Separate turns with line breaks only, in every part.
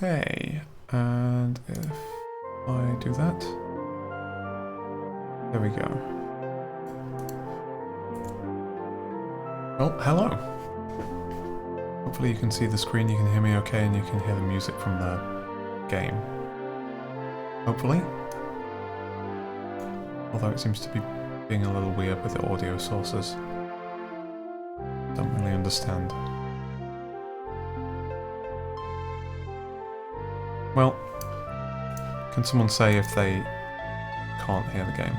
Okay, and if I do that, there we go. Oh, hello. Hopefully you can see the screen, you can hear me okay, and you can hear the music from the game. Hopefully. Although it seems to be being a little weird with the audio sources. Don't really understand. Well, can someone say if they can't hear the game?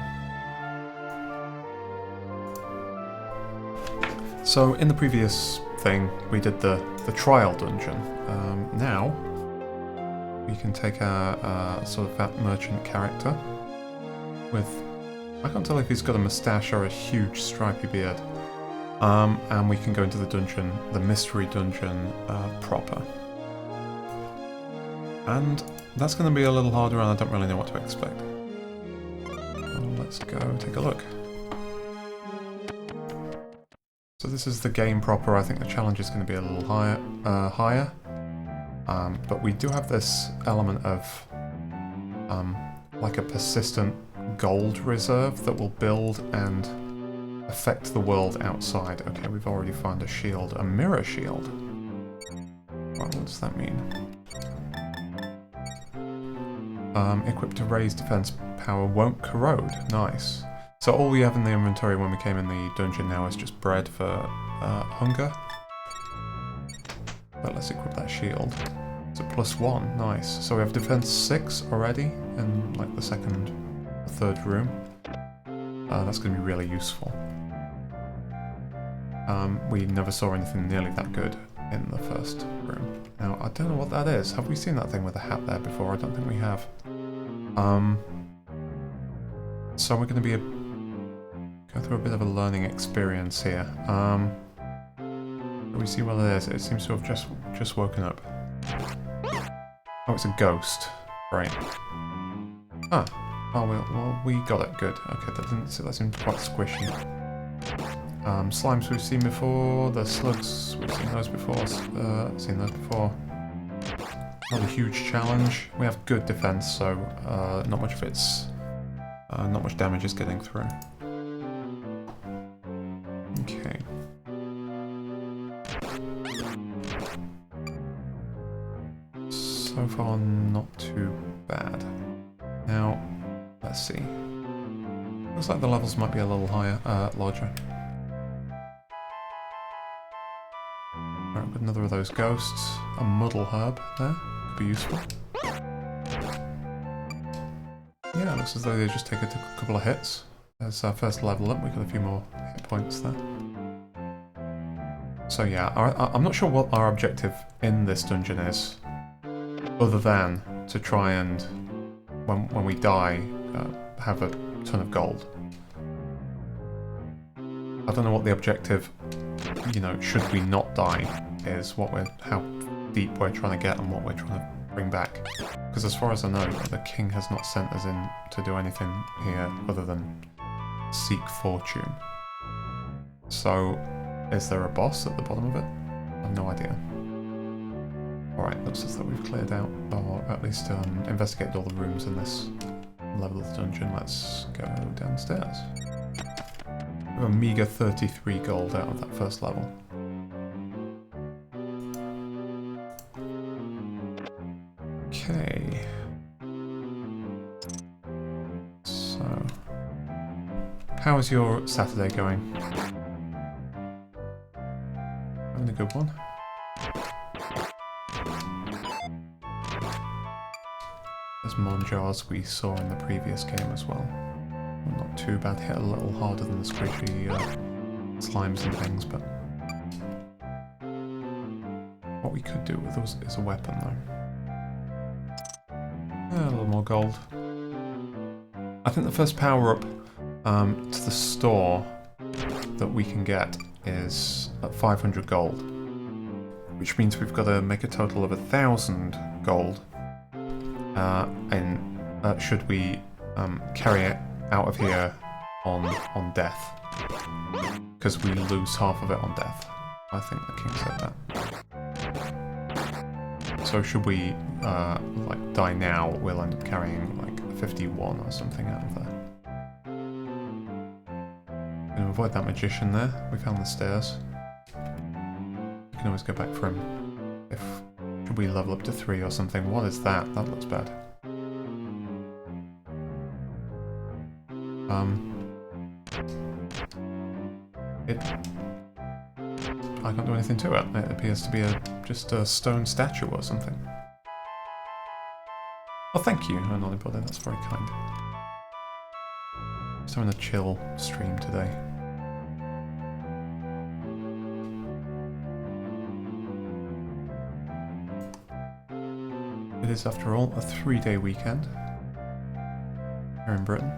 So in the previous thing, we did the trial dungeon. Now, we can take our sort of that merchant character with, I can't tell if he's got a moustache or a huge stripy beard. And we can go into the dungeon, the mystery dungeon proper. And that's going to be a little harder and I don't really know what to expect. So let's go take a look. So this is the game proper. I think the challenge is going to be a little higher. But we do have this element of like a persistent gold reserve that will build and affect the world outside. Okay, we've already found a shield, a mirror shield. What does that mean? Equipped to raise defense power, won't corrode. Nice. So all we have in the inventory when we came in the dungeon now is just bread for hunger. But let's equip that shield. It's a +1, nice. So we have defense 6 already in like the second or third room. That's going to be really useful. We never saw anything nearly that good in the first room. Now, I don't know what that is. Have we seen that thing with a hat there before? I don't think we have. So we're going to be go through a bit of a learning experience here. We see what it is. It seems to have just woken up. Oh, it's a ghost. Right. Ah. Oh, well, we got it. Good. Okay, that seemed quite squishy. Slimes we've seen before. The slugs, we've seen those before. Not a huge challenge. We have good defense, so not much of it's not much damage is getting through. Okay. So far, not too bad. Now, let's see. Looks like the levels might be a little higher, larger. Alright, got another of those ghosts. A muddle herb there. Could be useful. Yeah, looks as though they just take a couple of hits. As our first level up, we got a few more hit points there. So yeah, I'm not sure what our objective in this dungeon is, other than to try and, when we die, have a ton of gold. I don't know what the objective, you know, should we not die, is how deep we're trying to get and what we're trying to bring back. Because as far as I know, the king has not sent us in to do anything here other than seek fortune. So, is there a boss at the bottom of it? I have no idea. Alright, looks as though we've cleared out, or at least investigated all the rooms in this level of the dungeon. Let's go downstairs. We have a meager 33 gold out of that first level. Okay. So, how is your Saturday going? Having a good one? There's Monjars we saw in the previous game as well. Not too bad, hit a little harder than the squishy slimes and things, but what we could do with those is a weapon though. A little more gold. I think the first power-up to the store that we can get is at 500 gold, which means we've got to make a total of 1,000 gold should we carry it out of here on death, because we lose half of it on death. I think the king said that. so should we like die now, we'll end up carrying like 51 or something out of there. Gonna avoid that magician there. We found the stairs. We can always go back for him. Should we level up to 3 or something? What is that? That looks bad. I can't do anything to it. It appears to be just a stone statue or something. Oh, thank you, Anonybody. That's very kind. Just having a chill stream today. It is, after all, a 3-day weekend here in Britain.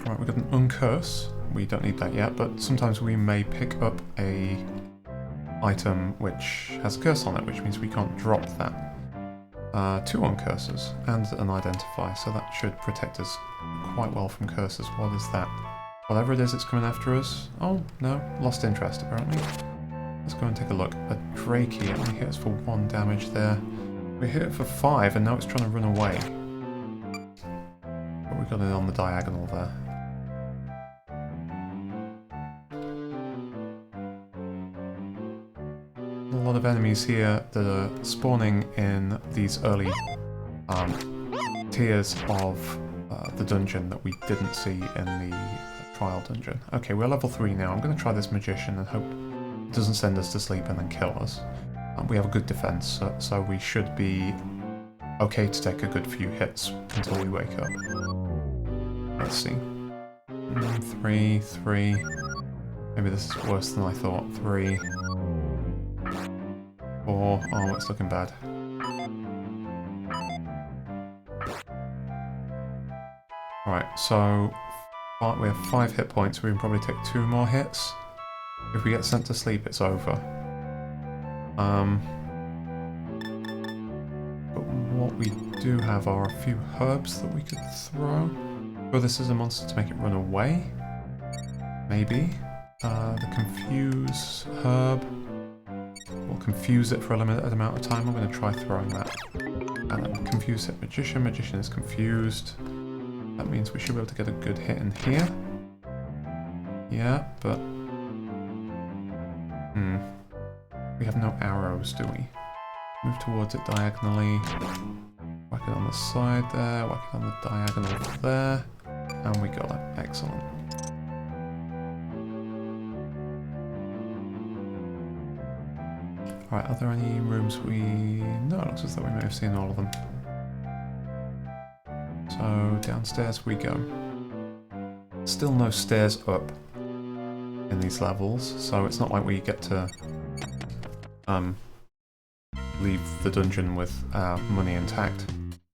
Right, we've got an uncurse. We don't need that yet, but sometimes we may pick up a item which has a curse on it, which means we can't drop that. 2 uncurses and an identify, so that should protect us quite well from curses. What is that? Whatever it is, it's coming after us. Oh, no. Lost interest, apparently. Let's go and take a look. A Drakey only hit us for 1 damage there. We hit it for 5, and now it's trying to run away. But we got it on the diagonal there. A lot of enemies here that are spawning in these early tiers of the dungeon that we didn't see in the trial dungeon. Okay, we're level 3 now. I'm going to try this magician and hope it doesn't send us to sleep and then kill us. We have a good defense, so we should be okay to take a good few hits until we wake up. Let's see. 3, 3. Maybe this is worse than I thought. 3. 4. Oh, it's looking bad. Alright, so we have 5 hit points. We can probably take 2 more hits. If we get sent to sleep, it's over. But what we do have are a few herbs that we could throw. Throw this as a monster to make it run away. Maybe. The Confuse herb. We'll confuse it for a limited amount of time. I'm going to try throwing that. And then confuse hit Magician. Magician is confused. That means we should be able to get a good hit in here. Yeah, but... we have no arrows, do we? Move towards it diagonally. Whack it on the side there. Whack it on the diagonal there. And we got it. Excellent. Alright, are there any rooms we... No, it looks as though we may have seen all of them. So, downstairs we go. Still no stairs up in these levels, so it's not like we get to leave the dungeon with money intact.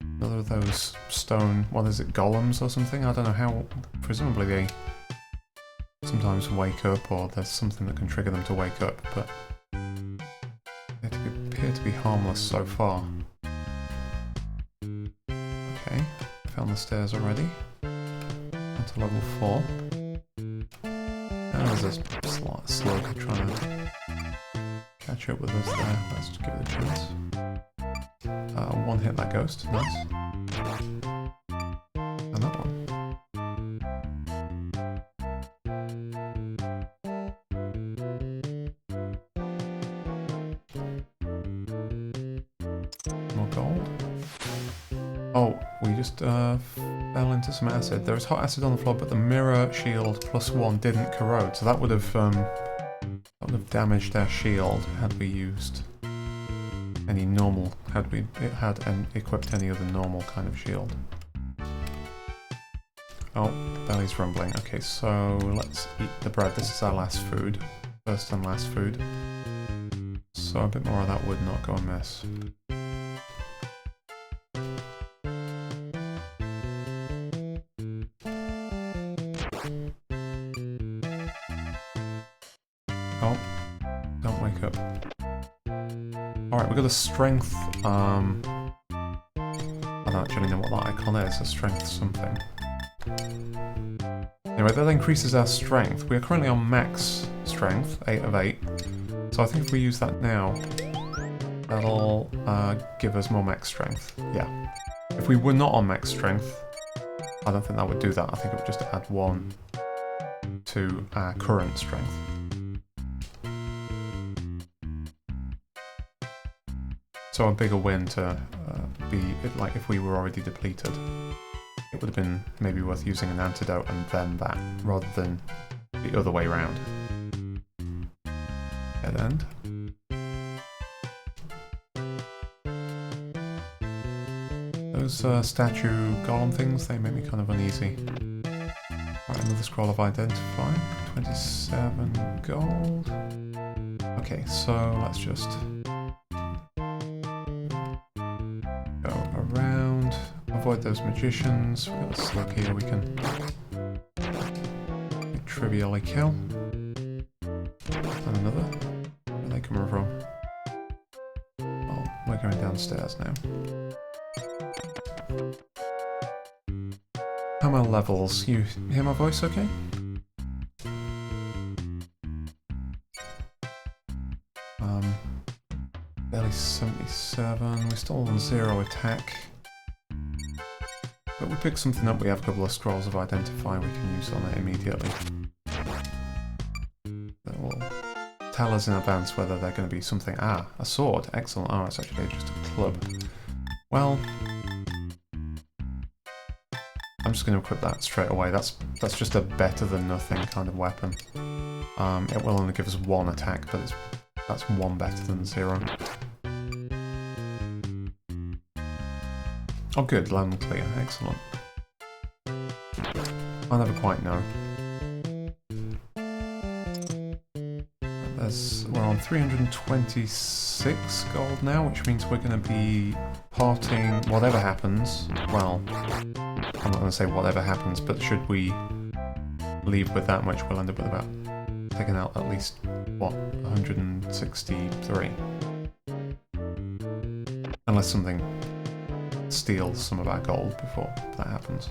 Another of those stone, what is it, golems or something? I don't know how, presumably they sometimes wake up, or there's something that can trigger them to wake up, but they appear to be harmless so far. Okay, found the stairs already. Onto level 4. There's a slug trying to catch up with us there. Let's just give it a chance. 1 hit that ghost. Nice. And that one. More gold. Oh, we just fell into some acid. There was hot acid on the floor, but the mirror shield +1 didn't corrode, so that would have damaged our shield had we used any normal, had we equipped any other normal kind of shield. Oh, the belly's rumbling. Okay, so let's eat the bread. This is our last food. First and last food. So a bit more of that would not go amiss. Oh, don't wake up. Alright, we've got a strength, I don't actually know what that icon is, a strength something. Anyway, that increases our strength. We are currently on max strength, 8 of 8. So I think if we use that now, that'll give us more max strength. Yeah. If we were not on max strength, I don't think that would do that. I think it would just add 1 to our current strength. So a bigger win to be, like if we were already depleted. It would have been maybe worth using an antidote and then that, rather than the other way round. Dead end. Those statue golem things, they make me kind of uneasy. Right, another scroll of identify. 27 gold. Okay, so let's just go around. Avoid those magicians. We've got a slug here we can trivially kill. And another. Where are they coming from? Oh, we're going downstairs now. How are my levels? You hear my voice okay? Barely 77. We're still on 0 attack. But we pick something up, we have a couple of scrolls of identify we can use on it immediately. That will tell us in advance whether they're going to be something. Ah, a sword. Excellent. Oh, it's actually just a club. Well, I'm just going to equip that straight away. That's just a better than nothing kind of weapon. It will only give us 1 attack, but that's 1 better than 0. Oh good, land clear, excellent. I never quite know. We're on 326 gold now, which means we're going to be parting whatever happens. Well, I'm not going to say whatever happens, but should we leave with that much, we'll end up with about taking out at least, what, 163? Unless something steals some of our gold before that happens.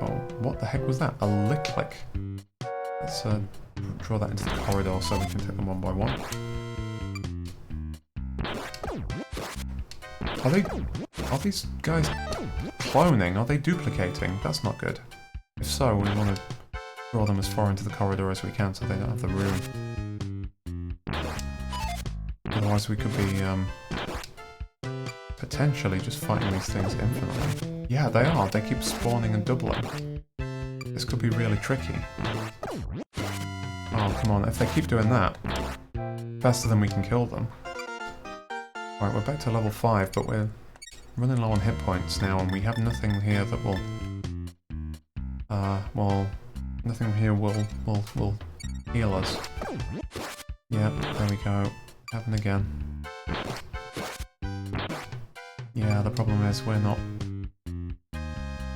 Oh, what the heck was that? A lick-lick. Let's draw that into the corridor so we can take them one by one. Are these guys cloning? Are they duplicating? That's not good. If so, we want to draw them as far into the corridor as we can so they don't have the room. Otherwise we could be potentially just fighting these things infinitely. Yeah, they are. They keep spawning and doubling. This could be really tricky. Oh, come on. If they keep doing that, faster than we can kill them. Right, we're back to level 5, but we're running low on hit points now, and we have nothing here that will... well, nothing here will heal us. Yep, there we go. Happen again. Yeah, the problem is we're not...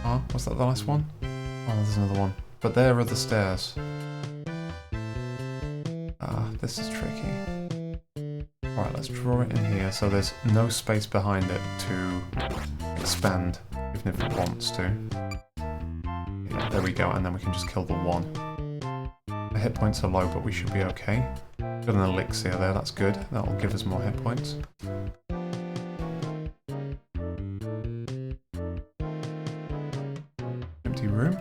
Oh, was that the last one? Oh, there's another one. But there are the stairs. Ah, this is tricky. Right, let's draw it in here so there's no space behind it to expand, even if it wants to. Yeah, there we go, and then we can just kill the one. The hit points are low, but we should be okay. Got an elixir there, that's good. That'll give us more hit points. Empty room.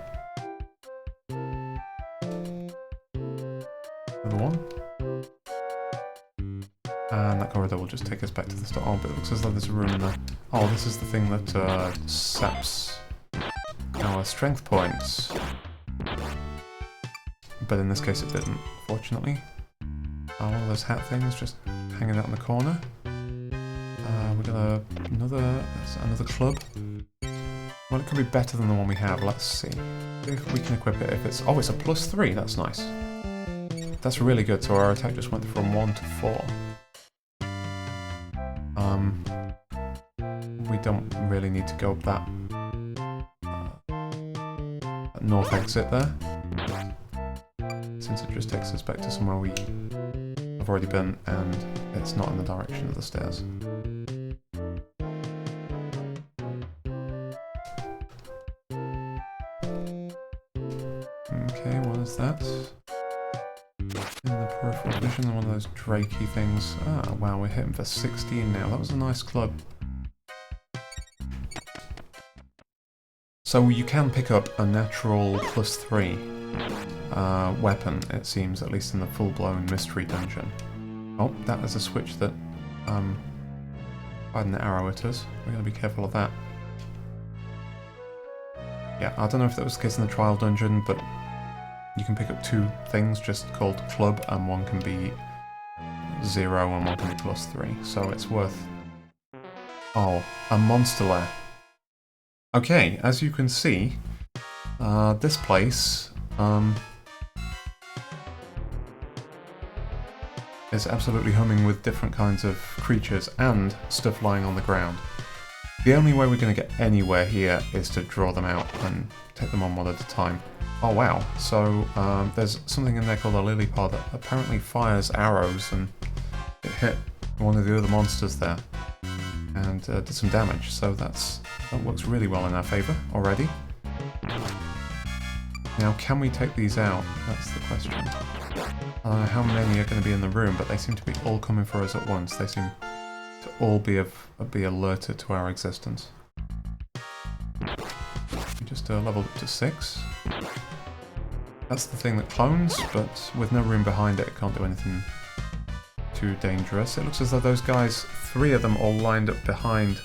Another one. And that corridor will just take us back to the start. Oh, but it looks as though there's a room in there. Oh, this is the thing that saps our strength points. But in this case it didn't, fortunately. One of those hat things just hanging out in the corner. We got another club. Well, it could be better than the one we have. Let's see if we can equip it. If it's it's a +3. That's nice. That's really good. So our attack just went from 1 to 4. We don't really need to go up that north exit there, since it just takes us back to somewhere we have already been, and it's not in the direction of the stairs. Okay, what is that? In the peripheral vision, one of those drakey things. Ah, wow, we're hitting for 16 now. That was a nice club. So you can pick up a natural +3 weapon, it seems, at least in the full-blown mystery dungeon. Oh, that is a switch that fired an arrow at us. We're going to be careful of that. Yeah, I don't know if that was the case in the trial dungeon, but you can pick up 2 things just called club, and one can be 0 and one can be +3, so it's worth... Oh, a monster lair. Okay, as you can see, this place is absolutely humming with different kinds of creatures and stuff lying on the ground. The only way we're going to get anywhere here is to draw them out and take them on one at a time. Oh wow, so there's something in there called a lily pod that apparently fires arrows, and it hit one of the other monsters there and did some damage, so that works really well in our favour already. Now, can we take these out? That's the question. I don't know how many are going to be in the room, but they seem to be all coming for us at once. They seem to all be alerted to our existence. We just leveled up to 6. That's the thing that clones, but with no room behind it, it can't do anything too dangerous. It looks as though those guys, 3 of them all lined up behind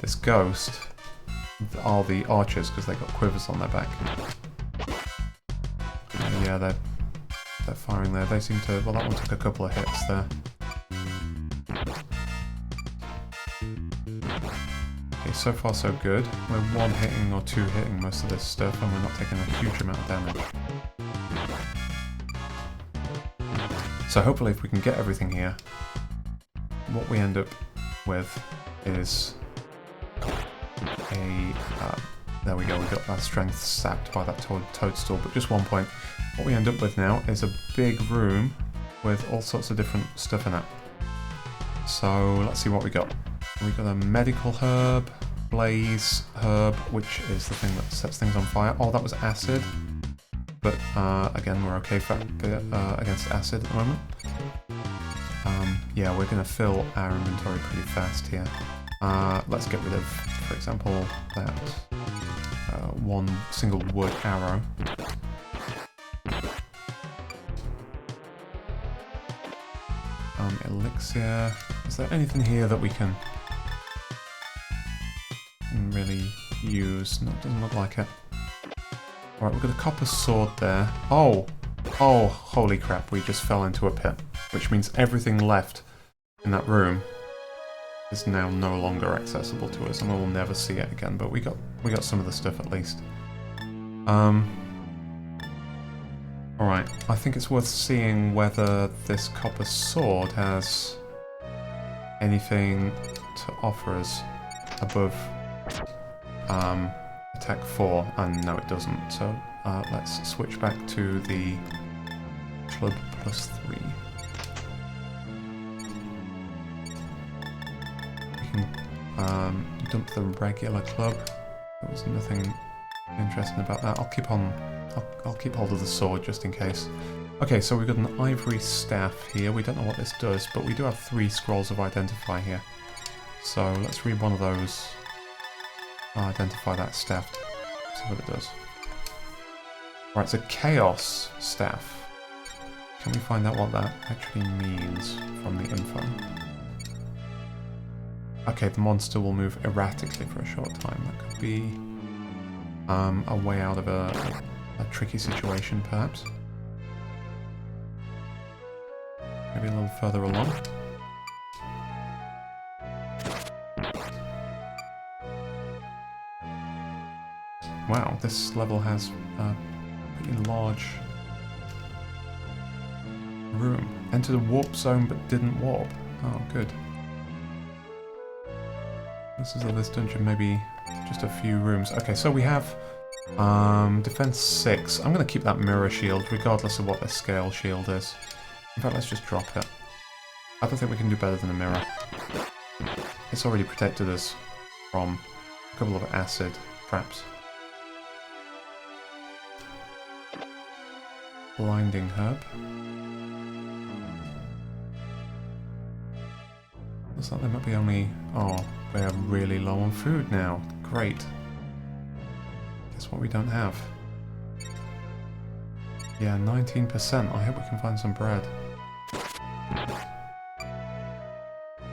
this ghost, are the archers, because they've got quivers on their back. Yeah, they're firing there. They seem to... Well, that one took a couple of hits there. Okay, so far so good. We're 1 hitting or 2 hitting most of this stuff, and we're not taking a huge amount of damage. So hopefully if we can get everything here, what we end up with is a... there we go, we got that strength sapped by that toadstool, but just 1 point. What we end up with now is a big room with all sorts of different stuff in it. So let's see what we got. We got a medical herb, blaze herb, which is the thing that sets things on fire. Oh, that was acid. But again, we're okay against acid at the moment. Yeah, we're going to fill our inventory pretty fast here. Let's get rid of, for example, that 1 single wood arrow. Elixir. Is there anything here that we can really use? No, it doesn't look like it. Alright, we've got a copper sword there. Oh! Oh, holy crap, we just fell into a pit. Which means everything left in that room is now no longer accessible to us, and we will never see it again, but we got some of the stuff at least. Alright, I think it's worth seeing whether this copper sword has anything to offer us above attack 4, and no it doesn't, so let's switch back to the club +3. We can dump the regular club. There was nothing interesting about that. I'll keep hold of the sword just in case. Okay, so we've got an ivory staff here. We don't know what this does, but we do have 3 scrolls of identify here. So let's read one of those. Identify that staff. See what it does. Right, it's a chaos staff. Can we find out what that actually means from the info? Okay, the monster will move erratically for a short time. That could be a way out of a tricky situation, perhaps. Maybe a little further along. Wow, this level has a pretty large room. Entered a warp zone but didn't warp. Oh, good. This is this dungeon, maybe just a few rooms. Okay, so we have defense 6. I'm going to keep that mirror shield regardless of what the scale shield is. In fact, let's just drop it. I don't think we can do better than a mirror. It's already protected us from a couple of acid traps. Blinding herb. Looks like they might be only... Oh, we are really low on food now. Great. Guess what we don't have? Yeah, 19%. I hope we can find some bread.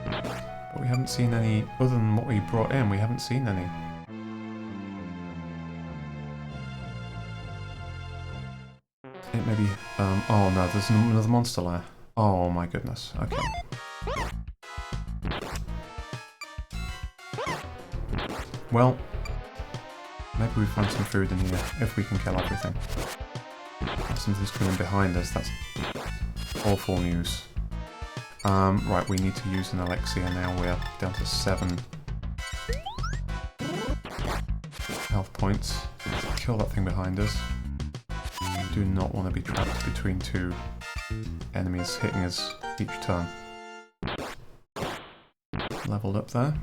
But we haven't seen any... Other than what we brought in, we haven't seen any. It maybe... oh no, there's another monster lair. Oh my goodness. Okay. Well, maybe we find some food in here, if we can kill everything. If something's coming behind us, that's awful news. Right, we need to use an elixir now. We're down to 7 health points. Let's kill that thing behind us. We do not want to be trapped between two enemies hitting us each turn. Leveled up there.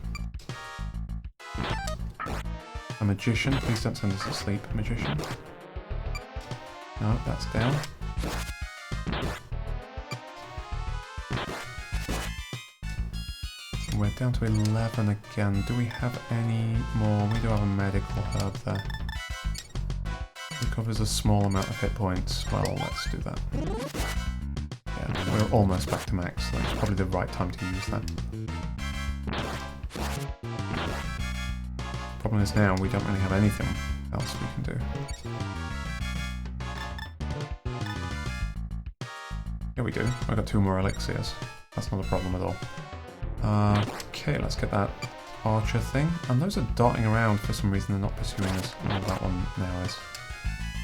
A magician, please don't send us to sleep, magician. No, that's down. We're down to 11 again. Do we have any more? We do have a medical herb there. Recovers a small amount of hit points. Well, let's do that. Yeah, we're almost back to max, so it's probably the right time to use that. Problem is now we don't really have anything else we can do. Yeah, we do. I've got 2 more elixirs. That's not a problem at all. Okay, let's get that archer thing. And those are darting around for some reason. They're not pursuing us. Oh, that one now is.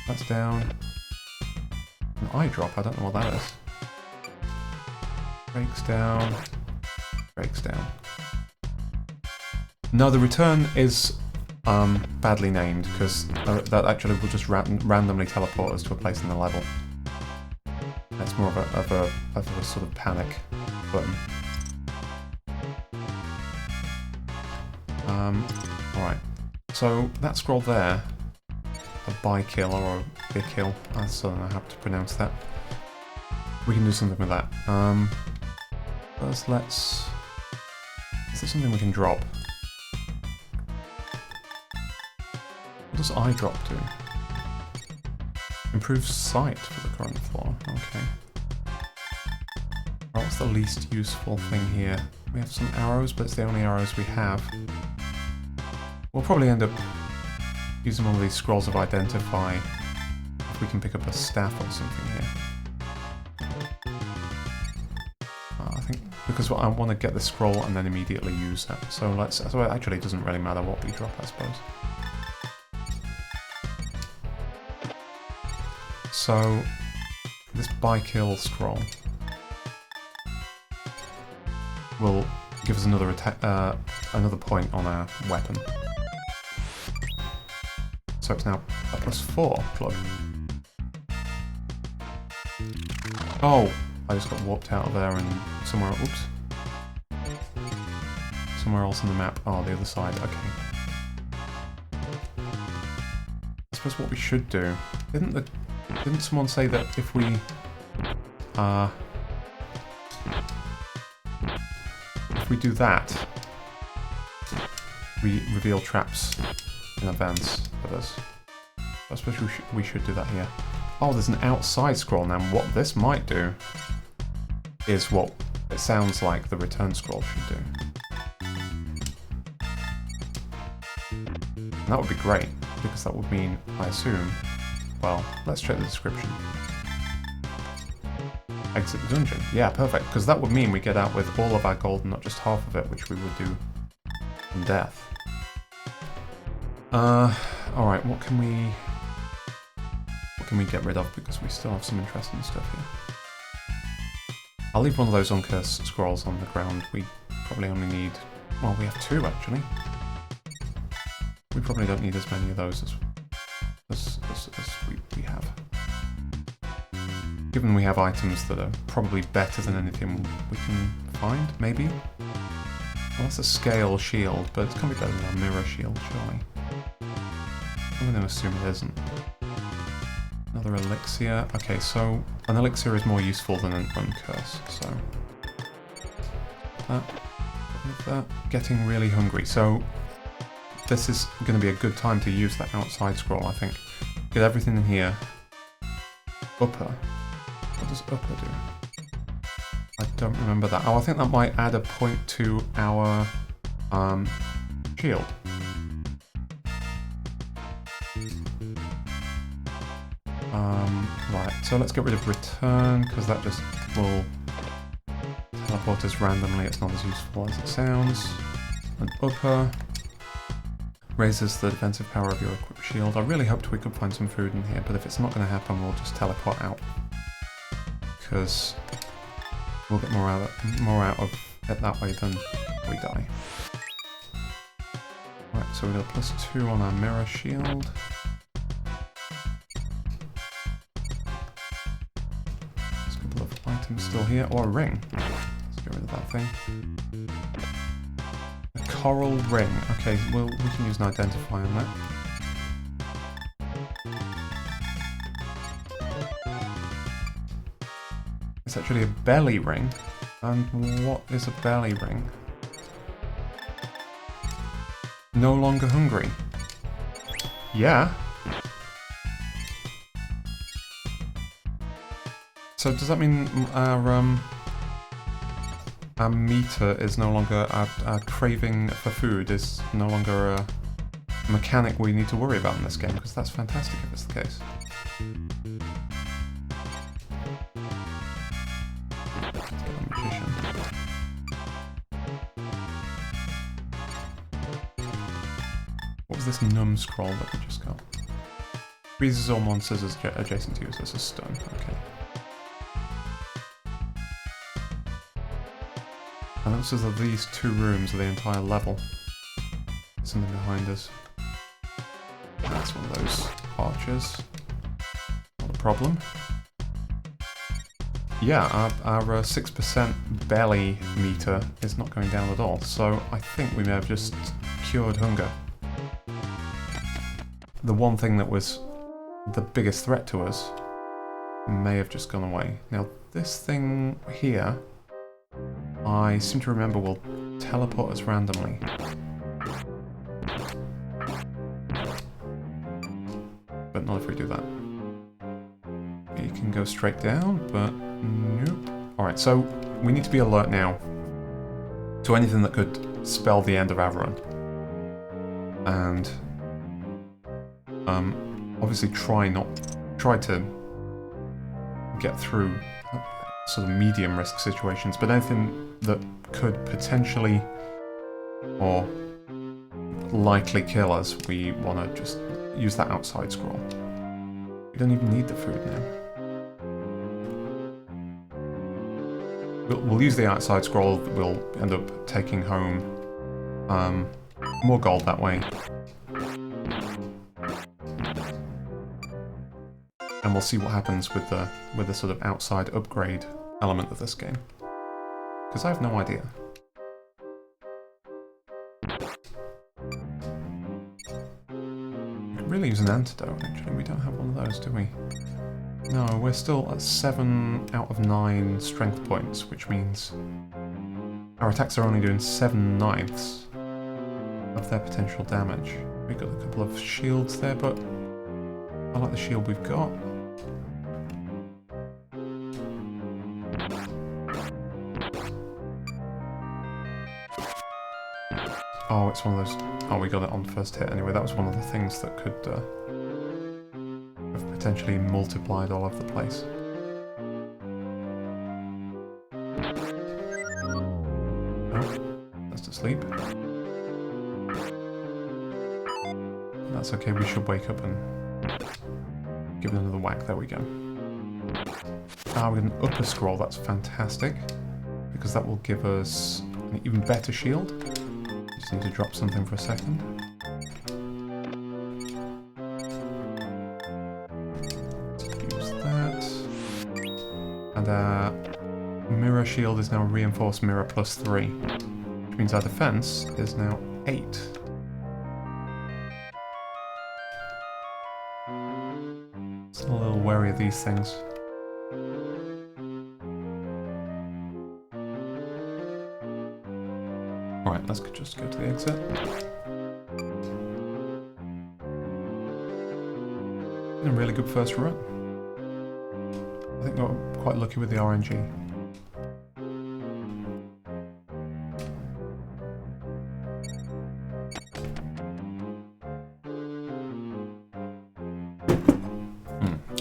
That's down. An eye drop. I don't know what that is. Breaks down. Breaks down. No, the return is badly named because that actually will just randomly teleport us to a place in the level. It's more of a sort of panic button. Alright, so that scroll there, a buy kill or a big kill, I still don't know how to pronounce that. We can do something with that. First let's... Is there something we can drop? What does eye drop do? Improves sight for the current floor, okay. Right, what's the least useful thing here? We have some arrows, but it's the only arrows we have. We'll probably end up using one of these scrolls of identify if we can pick up a staff or something here. I think because I want to get the scroll and then immediately use that. So so it actually doesn't really matter what we drop, I suppose. So this buy kill scroll will give us another attack, another point on our weapon. So it's now a +4 club. Oh, I just got warped out of there and somewhere. Oops. Somewhere else on the map. Oh, the other side. Okay. I suppose what we should do. Didn't someone say that if we do that, we reveal traps in advance of us? I suppose we should do that here. Oh, there's an outside scroll now. What this might do is what it sounds like the return scroll should do. And that would be great, because that would mean, I assume... Well, let's check the description. Exit the dungeon. Yeah, perfect, because that would mean we get out with all of our gold and not just half of it, which we would do in death. Alright, what can we get rid of, because we still have some interesting stuff here. I'll leave one of those uncursed scrolls on the ground. We probably only need... Well, we have 2, actually. We probably don't need as many of those as we have. Given we have items that are probably better than anything we can find, maybe? Well, that's a scale shield, but it's going to be better than a mirror shield, surely. I'm going to assume it isn't. Another elixir. Okay, so an elixir is more useful than an uncurse, so... That. Getting really hungry, so this is going to be a good time to use that outside scroll, I think. Get everything in here. Upper. What does upper do? I don't remember that. Oh, I think that might add a point to our shield. Right, so let's get rid of return, because that just will teleport us randomly. It's not as useful as it sounds. And upper raises the defensive power of your equipped shield. I really hoped we could find some food in here, but if it's not going to happen, we'll just teleport out. Because we'll get more out of it that way than we die. Right, so we got a +2 on our mirror shield. There's a couple of items still here, or a ring. Let's get rid of that thing. A coral ring. Okay, well, we can use an identifier on that. It's actually a belly ring. And what is a belly ring? No longer hungry. Yeah. So does that mean our meter is no longer, our craving for food is no longer a mechanic we need to worry about in this game? Because that's fantastic if it's the case. What was this numb scroll that we just got? Freezes all monsters as adjacent to you as a stun. Okay. And this is these 2 rooms of the entire level. Something behind us. That's one of those archers. Not a problem. Yeah, our 6% belly meter is not going down at all, so I think we may have just cured hunger. The one thing that was the biggest threat to us may have just gone away. Now, this thing here, I seem to remember will teleport us randomly. But not if we do that. You can go straight down, but nope. Alright, so we need to be alert now to anything that could spell the end of our run. And obviously try to get through sort of medium risk situations, but anything that could potentially or likely kill us, we want to just use that outside scroll. We don't even need the food now. We'll use the outside scroll. We'll end up taking home more gold that way. And we'll see what happens with the sort of outside upgrade element of this game. Because I have no idea. We could really use an antidote, actually. We don't have one of those, do we? No, we're still at 7 out of 9 strength points, which means our attacks are only doing 7/9 of their potential damage. We've got a couple of shields there, but I like the shield we've got. Oh, it's one of those... Oh, we got it on first hit anyway. That was one of the things that could have potentially multiplied all over the place. Oh, that's asleep. That's okay, we should wake up and give it another whack. There we go. Ah, we got an upper scroll. That's fantastic. Because that will give us an even better shield. Just need to drop something for a second. Let's use that. And our mirror shield is now reinforced mirror +3. Which means our defense is now 8. It's a little wary of these things. Right, let's just go to the exit. A really good first run. I think got quite lucky with the RNG.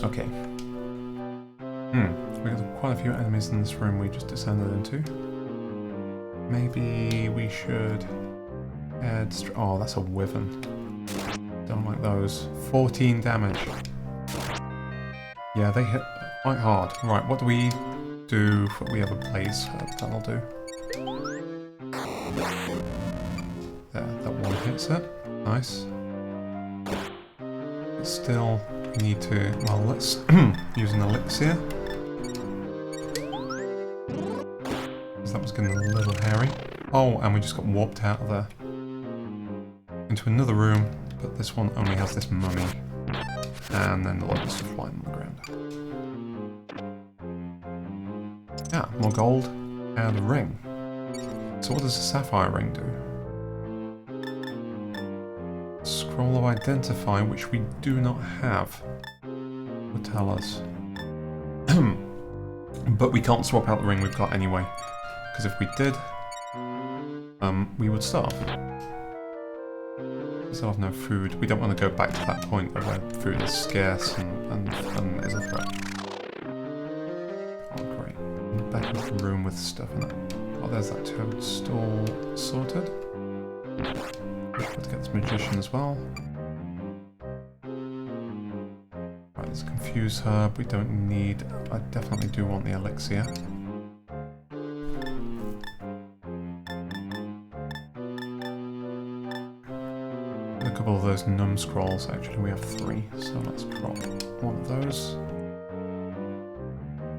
Okay. We got quite a few enemies in this room we just descended into. Maybe we should head oh, that's a wyvern. Don't like those. 14 damage. Yeah, they hit quite hard. Right, what do we do? We have a blaze herb, that'll do. There, that one hits it. Nice. But still, we need to, well, let's use an elixir. Because that was getting a little hairy. Oh, and we just got warped out of there. Into another room, but this one only has this mummy. And then the lot of stuff lying on the ground. Yeah, more gold and a ring. So what does a sapphire ring do? Scroll of Identify, which we do not have, would tell us. But we can't swap out the ring we've got anyway. Because if we did, we would starve. We still have no food. We don't want to go back to that point where food is scarce and is a threat. Oh, great. Back into the room with stuff in it. Oh, there's that toadstool sorted. Let's get this magician as well. Right, there's a confuse herb. We don't need... I definitely do want the elixir. A couple of those num scrolls, actually we have 3, so let's drop one of those.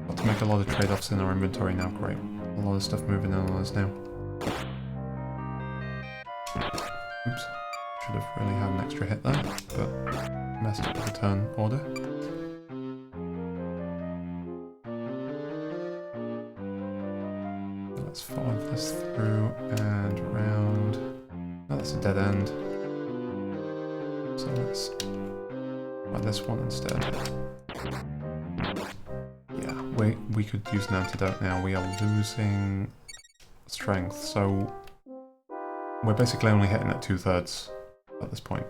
Got to make a lot of trade-offs in our inventory now, great. A lot of stuff moving in on us now. Oops, should have really had an extra hit there, but messed up with the turn order. Let's follow this through and around. No, that's a dead end. So let's try this one instead. Yeah, we could use an antidote now. We are losing strength, so we're basically only hitting at 2/3 at this point.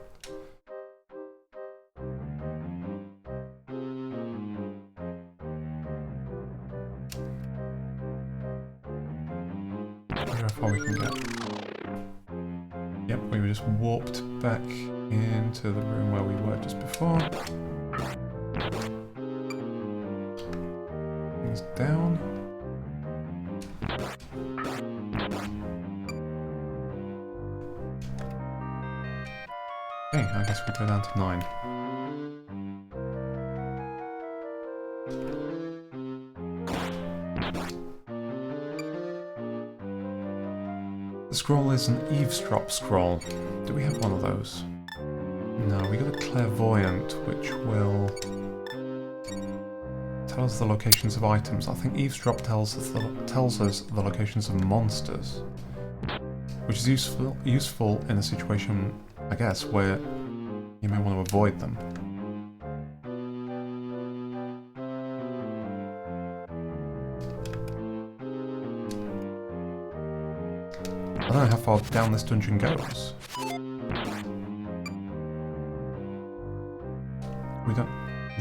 How far we can get. Yep, we were just warped back into the room where we were just before. Things down. Okay, I guess we go down to 9. The scroll is an eavesdrop scroll. Do we have one of those? No, we got a clairvoyant, which will tell us the locations of items. I think eavesdrop tells us the locations of monsters, which is useful in a situation, I guess, where you may want to avoid them. I don't know how far down this dungeon goes. We don't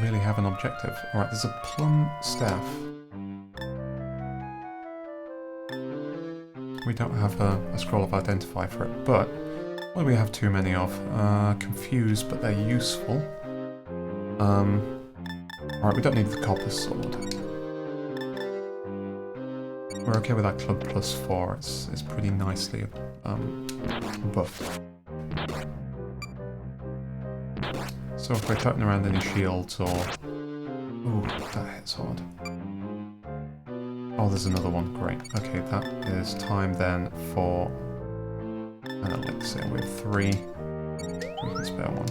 really have an objective. Alright, there's a plum staff. We don't have a scroll of Identify for it, but what do we have too many of? Confused, but they're useful. Alright, we don't need the copper sword. We're okay with that club +4, it's pretty nicely buffed. So if we're tucking around any shields or... Ooh, that hits hard. Oh, there's another one, great. Okay, that is time then for an elixir. We have 3. We can spare one.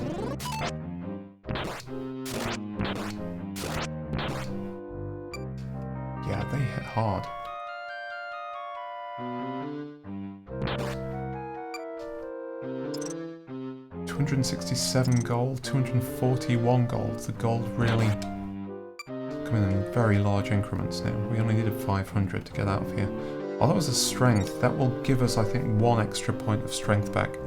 hard. $267 gold, 241 gold. The gold really coming in very large increments now. We only needed 500 to get out of here. Oh, that was a strength. That will give us, I think, 1 extra point of strength back.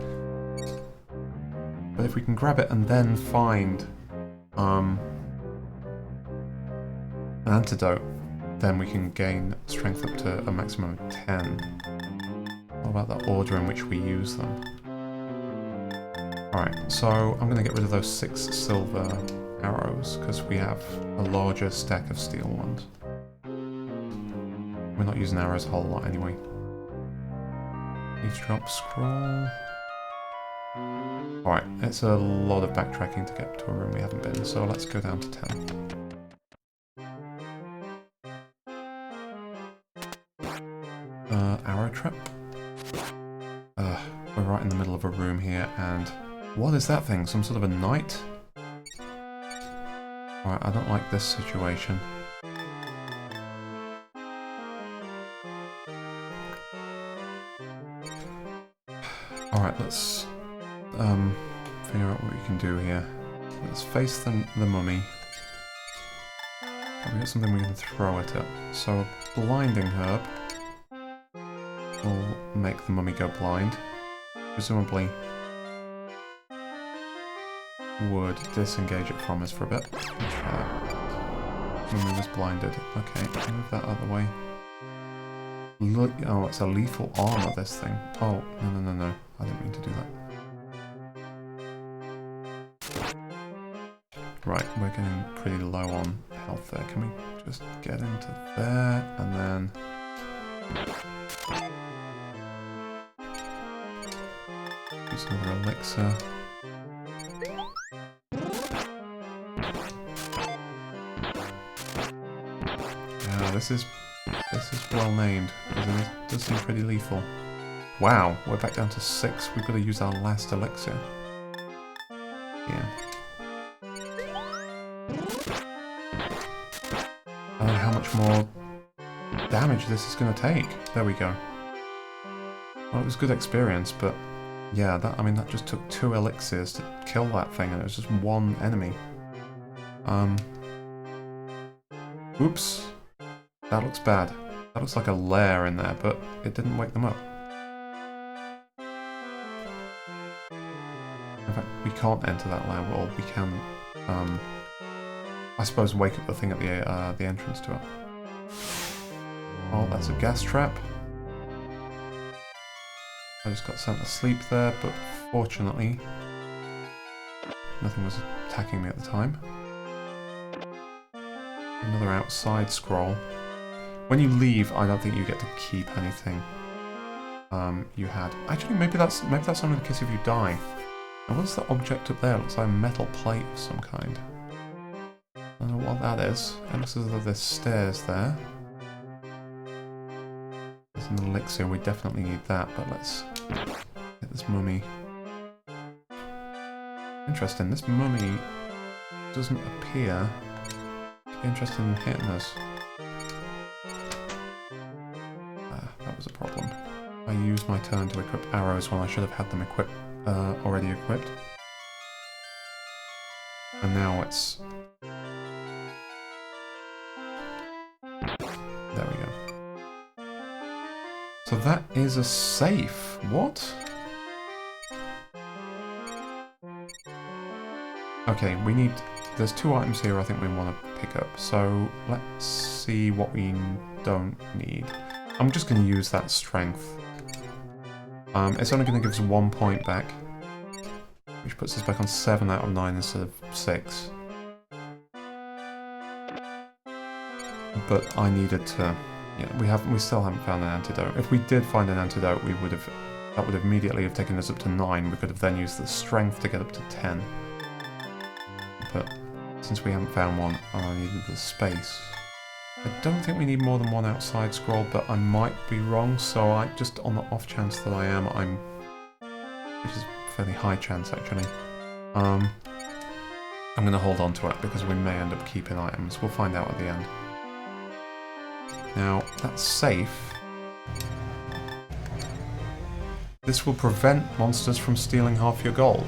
But if we can grab it and then find an antidote, then we can gain strength up to a maximum of 10. What about the order in which we use them? Alright, so I'm going to get rid of those 6 silver arrows, because we have a larger stack of steel ones. We're not using arrows a whole lot anyway. Eavesdrop scroll. Alright, it's a lot of backtracking to get to a room we haven't been, so let's go down to 10. Arrow trap. We're right in the middle of a room here, and what is that thing? Some sort of a knight? Alright, I don't like this situation. Alright, let's figure out what we can do here. Let's face the mummy. We got something we can throw at it. So a blinding herb will make the mummy go blind. Presumably would disengage it from us for a bit. Let's try that. Mummy was blinded. Okay, move that out of the way. Look, oh, it's a lethal armor, this thing. Oh, no. I didn't mean to do that. Right, we're getting pretty low on health there. Can we just get into there, and then... use another elixir. Yeah, this is well named, because it does seem pretty lethal. Wow, we're back down to 6. We've got to use our last elixir. Yeah. I don't know how much more damage this is going to take. There we go. Well, it was good experience, but yeah, that just took 2 elixirs to kill that thing, and it was just 1 enemy. Oops. That looks bad. That looks like a lair in there, but it didn't wake them up. In fact, we can't enter that lair wall. We can, I suppose, wake up the thing at the entrance to it. Oh, that's a gas trap. I just got sent to sleep there, but fortunately, nothing was attacking me at the time. Another outside scroll. When you leave, I don't think you get to keep anything you had. Actually, maybe that's only the case if you die. Now, what's the object up there? It looks like a metal plate of some kind. I don't know what that is. It looks as though there's stairs there. There's an elixir. We definitely need that, but let's get this mummy. Interesting. This mummy doesn't appear interested in hitting us. That was a problem. I used my turn to equip arrows when I should have had them already equipped. And now it's... there we go. So that is a safe. What? Okay, we need... there's 2 items here I think we want to pick up. So let's see what we don't need. I'm just going to use that strength. It's only going to give us 1 point back, which puts us back on 7 out of 9 instead of 6. But I needed to... yeah, we still haven't found an antidote. If we did find an antidote, that would immediately have taken us up to 9. We could have then used the strength to get up to 10. But since we haven't found one, I needed the space. I don't think we need more than 1 outside scroll, but I might be wrong, so I just on the off chance that I am, which is a fairly high chance actually, I'm going to hold on to it because we may end up keeping items. We'll find out at the end. Now, that's safe. This will prevent monsters from stealing half your gold.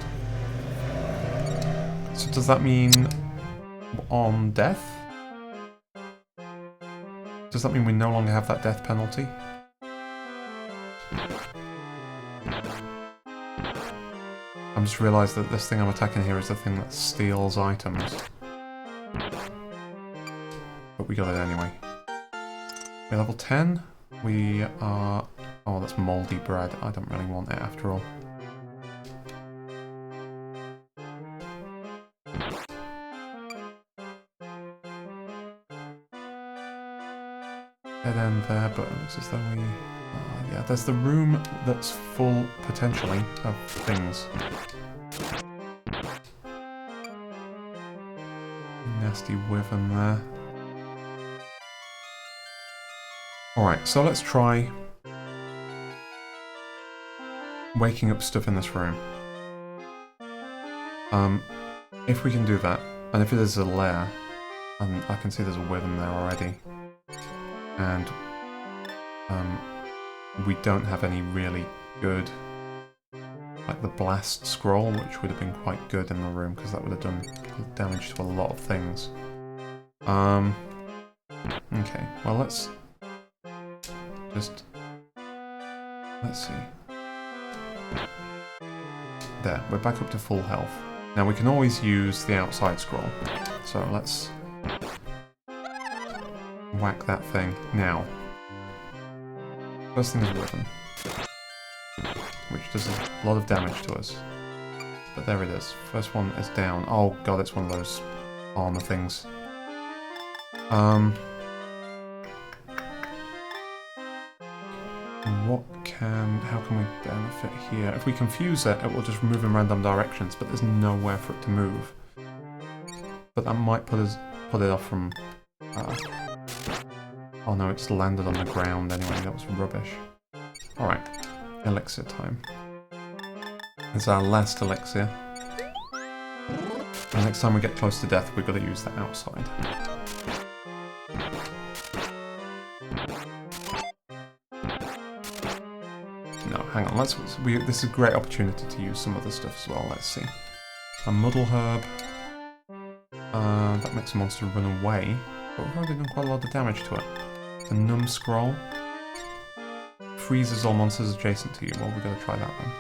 So does that mean on death? Does that mean we no longer have that death penalty? I'm just realised that this thing I'm attacking here is the thing that steals items. But we got it anyway. We're level 10. We are... Oh, that's mouldy bread. I don't really want it after all. Dead end there, but it looks as though we... yeah, there's the room that's full, potentially, of things. Nasty wyvern there. Alright, so let's try waking up stuff in this room. If we can do that, and if it is a lair, and I can see there's a wyvern there already, and we don't have any really good, like the blast scroll, which would have been quite good in the room, because that would have done damage to a lot of things. Okay, well let's see. There, we're back up to full health. Now we can always use the outside scroll, so let's whack that thing now. First thing is wyvern, which does a lot of damage to us. But there it is. First one is down. Oh god, it's one of those armor things. How can we benefit here? If we confuse it, it will just move in random directions, but there's nowhere for it to move. But that might put it off from... oh no, it's landed on the ground anyway, that was rubbish. Alright, elixir time. It's our last elixir. And next time we get close to death, we've got to use that outside. No, hang on, this is a great opportunity to use some other stuff as well, let's see. A muddle herb. That makes a monster run away, but we've already done quite a lot of damage to it. A numb scroll. Freezes all monsters adjacent to you. Well, we're going to try that then.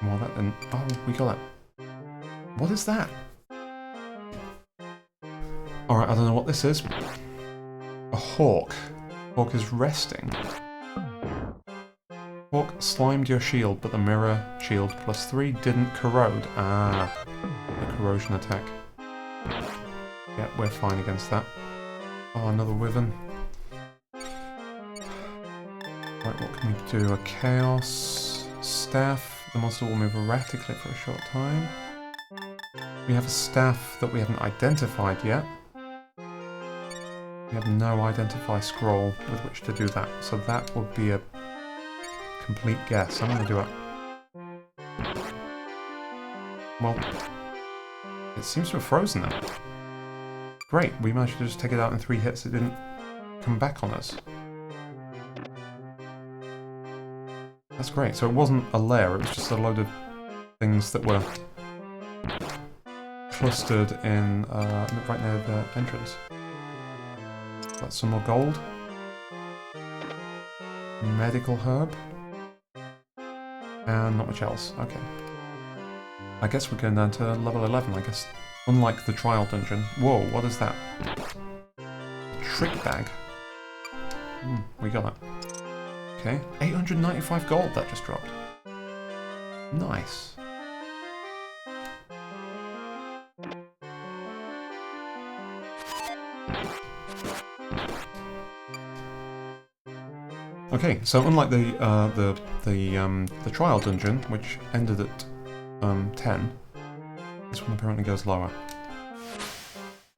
Well, that then... Oh, we got it. What is that? Alright, I don't know what this is. A hawk. Hawk is resting. Hawk slimed your shield, but the mirror shield +3 didn't corrode. Ah, the corrosion attack. Yeah, we're fine against that. Oh, another wyvern. Right, what can we do? A chaos staff. The monster will move erratically for a short time. We have a staff that we haven't identified yet. We have no identify scroll with which to do that, so that would be a complete guess. I'm going to do it. Well, it seems to have frozen it. Great, we managed to just take it out in 3 hits. It didn't come back on us. That's great. So it wasn't a lair, it was just a load of things that were clustered in right near the entrance. Got some more gold. Medical herb. And not much else. Okay. I guess we're going down to level 11, I guess. Unlike the trial dungeon. Whoa, what is that? Trick bag. We got it. Okay. 895 gold that just dropped. Nice. Okay, so unlike the trial dungeon, which ended at 10, this one apparently goes lower.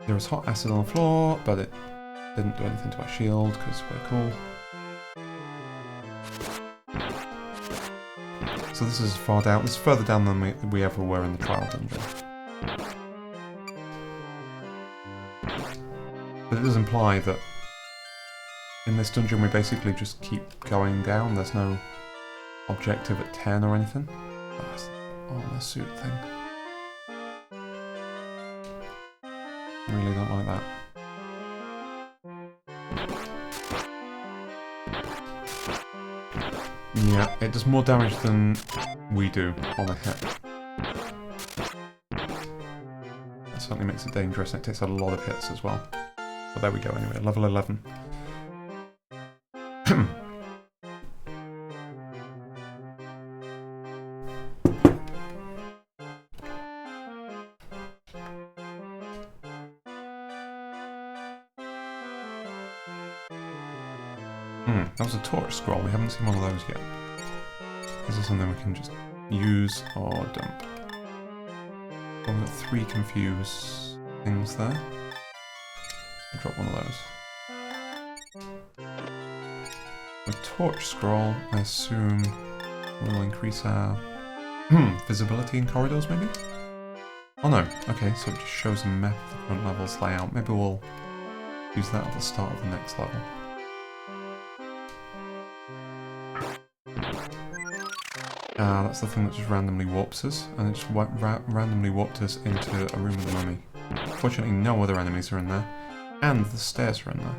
There is hot acid on the floor, but it didn't do anything to our shield because we're cool. So this is far down. This is further down than we ever were in the trial dungeon. But it does imply that in this dungeon we basically just keep going down. There's no objective at 10 or anything. Oh, it's the armor suit thing. Really don't like that. Yeah, it does more damage than we do on a hit. That certainly makes it dangerous, and it takes a lot of hits as well. But there we go anyway, level 11. That was a torch scroll. We haven't seen one of those yet. Is there something we can just use or dump? Well, we've got 3 confuse things there. I'll drop one of those. A torch scroll, I assume, will increase our visibility in corridors, maybe? Oh no, okay, so it just shows a map of the current level's layout. Maybe we'll use that at the start of the next level. That's the thing that just randomly warps us, and it just randomly warped us into a room with the mummy. Fortunately, no other enemies are in there, and the stairs are in there.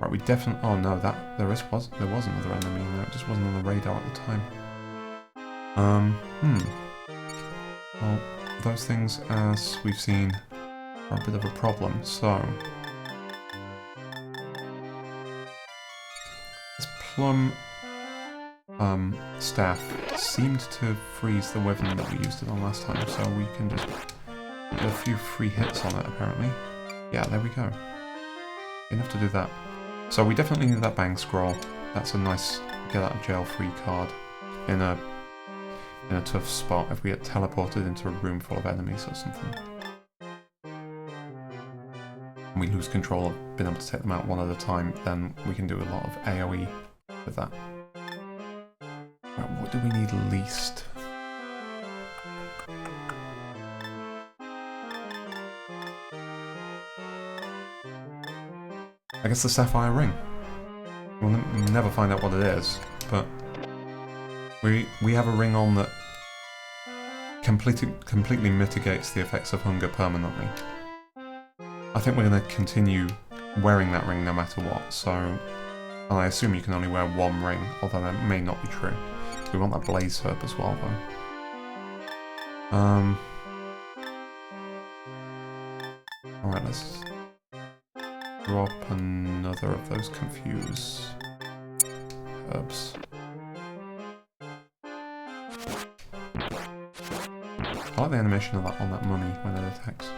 Right, we definitely... Oh no, there was another enemy in there, it just wasn't on the radar at the time. Well, those things, as we've seen, are a bit of a problem, so... This plum... staff seemed to freeze the weapon that we used it on last time, so we can just get a few free hits on it, apparently. Yeah, there we go. Enough to do that. So we definitely need that bang scroll. That's a nice get out of jail free card in a tough spot if we get teleported into a room full of enemies or something. And we lose control of being able to take them out one at a time, then we can do a lot of AoE with that. Right, what do we need least? I guess the sapphire ring. We'll never find out what it is, but we have a ring on that completely mitigates the effects of hunger permanently. I think we're going to continue wearing that ring no matter what, so... And I assume you can only wear one ring, although that may not be true. We want that blaze herb as well, though. Alright, let's drop another of those confuse herbs. I like the animation of that on that mummy when it attacks.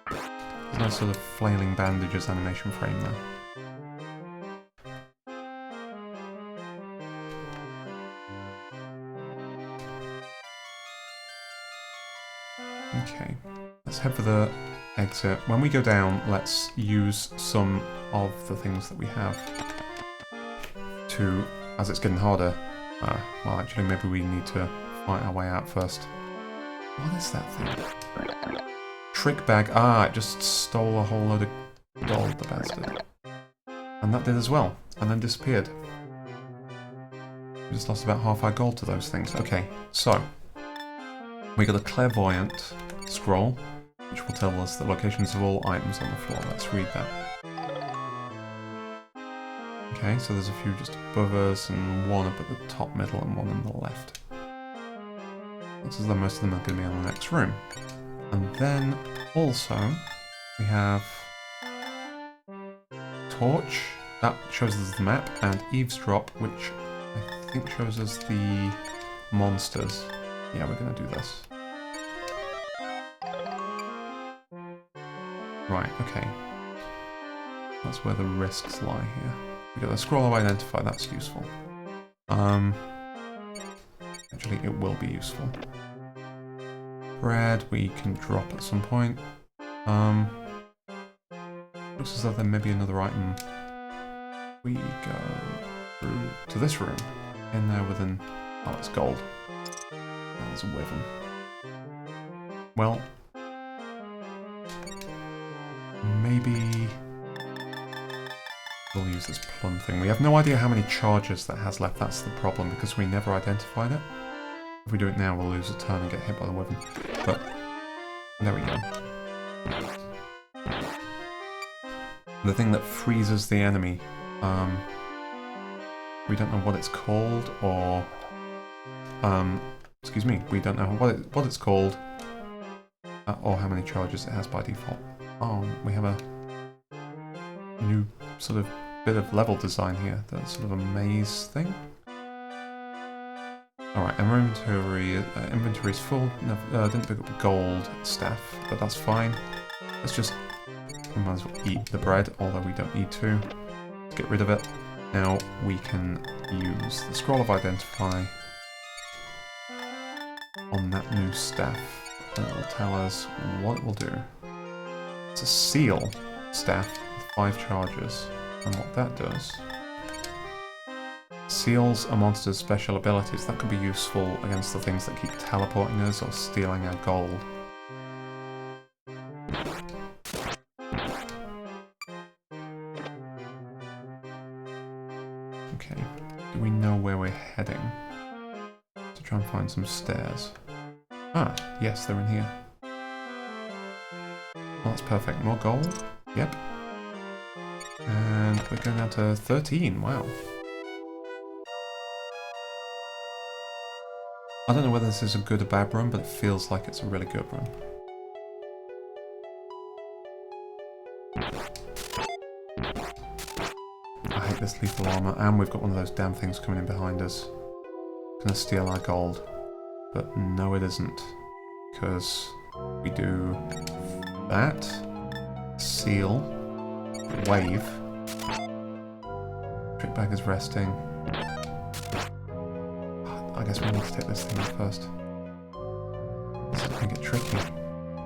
There's a nice sort of flailing bandages animation frame there. Okay, let's head for the exit. When we go down, let's use some of the things that we have to, as it's getting harder, well actually maybe we need to fight our way out first. What is that thing? Trick bag. Ah, it just stole a whole load of gold, the bastard. And that did as well, and then disappeared. We just lost about half our gold to those things. Okay, so we got a clairvoyant scroll, which will tell us the locations of all items on the floor. Let's read that. Okay, so there's a few just above us, and one up at the top middle, and one on the left. Looks as though most of them are going to be in the next room. And then, also, we have Torch, that shows us the map, and Eavesdrop, which I think shows us the monsters. Yeah, we're going to do this. Right, okay. That's where the risks lie here. We got the scroll of identify, that's useful. Actually, it will be useful. Bread we can drop at some point. Looks as though there may be another item. We go through to this room. In there within... Oh, it's gold. That was a wyvern. Well, maybe we'll use this plum thing. We have no idea how many charges that has left. That's the problem, because we never identified it. If we do it now, we'll lose a turn and get hit by the weapon. But there we go. The thing that freezes the enemy. We don't know what it's called, or excuse me, we don't know what it's called, or how many charges it has by default. Oh, we have a new sort of bit of level design here. That's sort of a maze thing. Alright, and our inventory is full. No, didn't pick up a gold staff, but that's fine. Let's just, we might as well eat the bread, although we don't need to. Let's get rid of it. Now we can use the Scroll of Identify on that new staff. And it will tell us what it will do. It's a seal staff with 5 charges. And what that does... seals a monster's special abilities. That could be useful against the things that keep teleporting us or stealing our gold. Okay, do we know where we're heading? To try and find some stairs. Ah, yes, they're in here. Well, that's perfect. More gold? Yep. And we're going down to 13, wow. I don't know whether this is a good or bad run, but it feels like it's a really good run. I hate this lethal armor, and we've got one of those damn things coming in behind us. Gonna steal our gold. But no it isn't. Because we do that, seal, wave, trick bag is resting. I guess we need to take this thing out first. This is going to get tricky.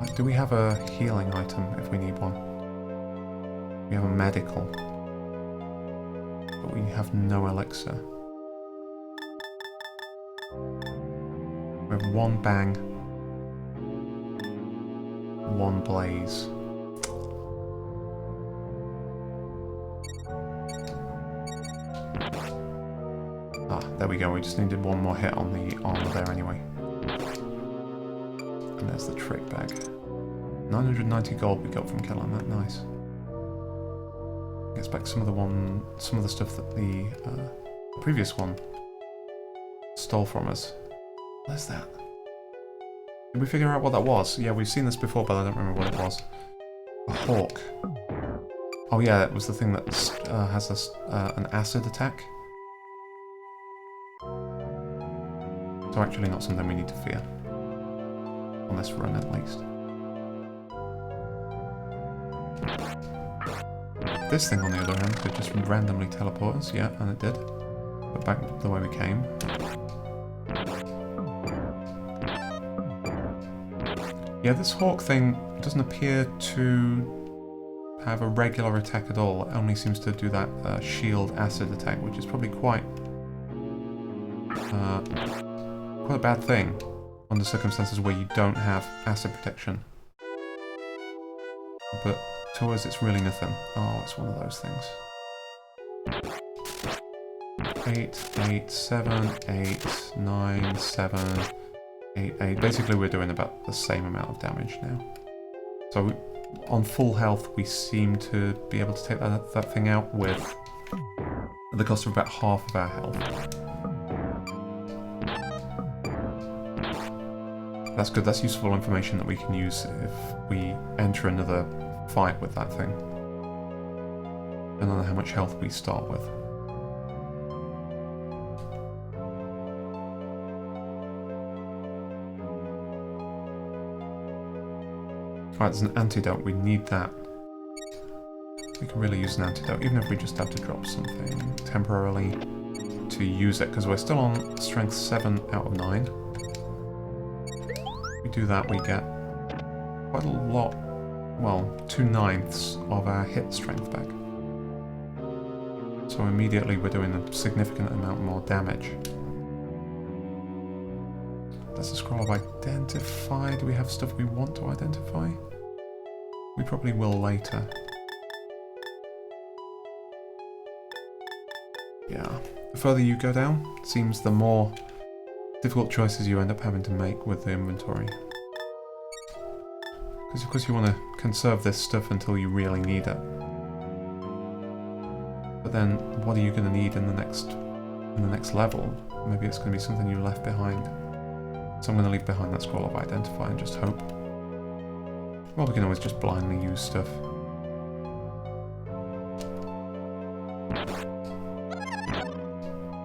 Like, do we have a healing item if we need one? We have a medical. But we have no elixir. We have 1 bang. 1 blaze. Ah, there we go. We just needed 1 more hit on the armor there anyway. And there's the trick bag. 990 gold we got from killing that. Nice. Gets back some of the stuff that the previous one stole from us. What's that? Did we figure out what that was? Yeah, we've seen this before, but I don't remember what it was. A hawk. Oh yeah, it was the thing that has an acid attack. So actually not something we need to fear. On this run at least. This thing on the other hand could just randomly teleport us, yeah, and it did. But back the way we came. Yeah, this hawk thing doesn't appear to have a regular attack at all. It only seems to do that shield acid attack, which is probably quite a bad thing under circumstances where you don't have acid protection. But to us it's really nothing. Oh, it's one of those things. 8, 8, 7, 8, 9, 7, 8, 8. Basically we're doing about the same amount of damage now. So on full health we seem to be able to take that thing out with the cost of about half of our health. That's good, that's useful information that we can use if we enter another fight with that thing. I don't know how much health we start with. Right, there's an antidote, we need that. We can really use an antidote, even if we just have to drop something temporarily to use it, because we're still on strength 7 out of 9. If we do that, we get quite a lot, well, 2/9 of our hit strength back. So immediately we're doing a significant amount more damage. There's a scroll of identify. Do we have stuff we want to identify? We probably will later. Yeah. The further you go down, it seems the more difficult choices you end up having to make with the inventory. Because of course you want to conserve this stuff until you really need it. But then, what are you going to need in the next level? Maybe it's going to be something you left behind. So I'm going to leave behind that scroll of identify and just hope. Well, we can always just blindly use stuff.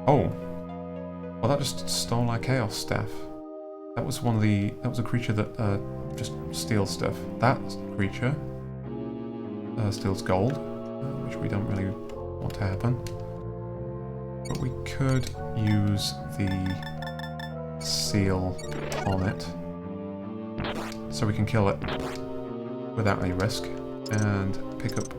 Oh! Well, that just stole our chaos staff. That was that was a creature that just steals stuff. That creature steals gold, which we don't really want to happen. But we could use the seal on it, so we can kill it without any risk, and pick up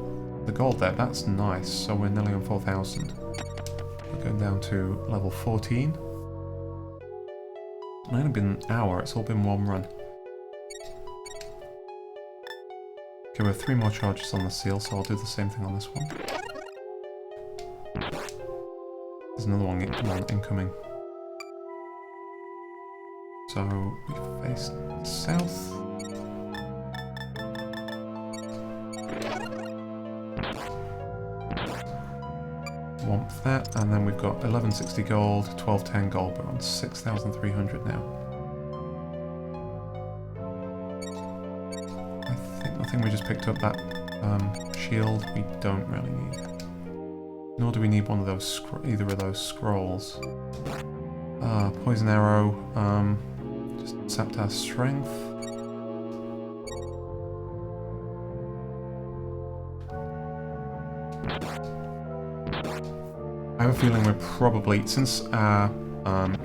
the gold there. That's nice, so we're nearly on 4,000. We're going down to level 14. It's only been an hour, it's all been one run. Okay, we have 3 more charges on the seal, so I'll do the same thing on this one. There's another one incoming. So, we face south. Want that, and then we've got 1160 gold, 1210 gold. We're on 6,300 now. I think the thing we just picked up, that shield, we don't really need. Nor do we need one of those, either of those scrolls. Poison arrow, just sapped our strength. I have a feeling we're probably, since our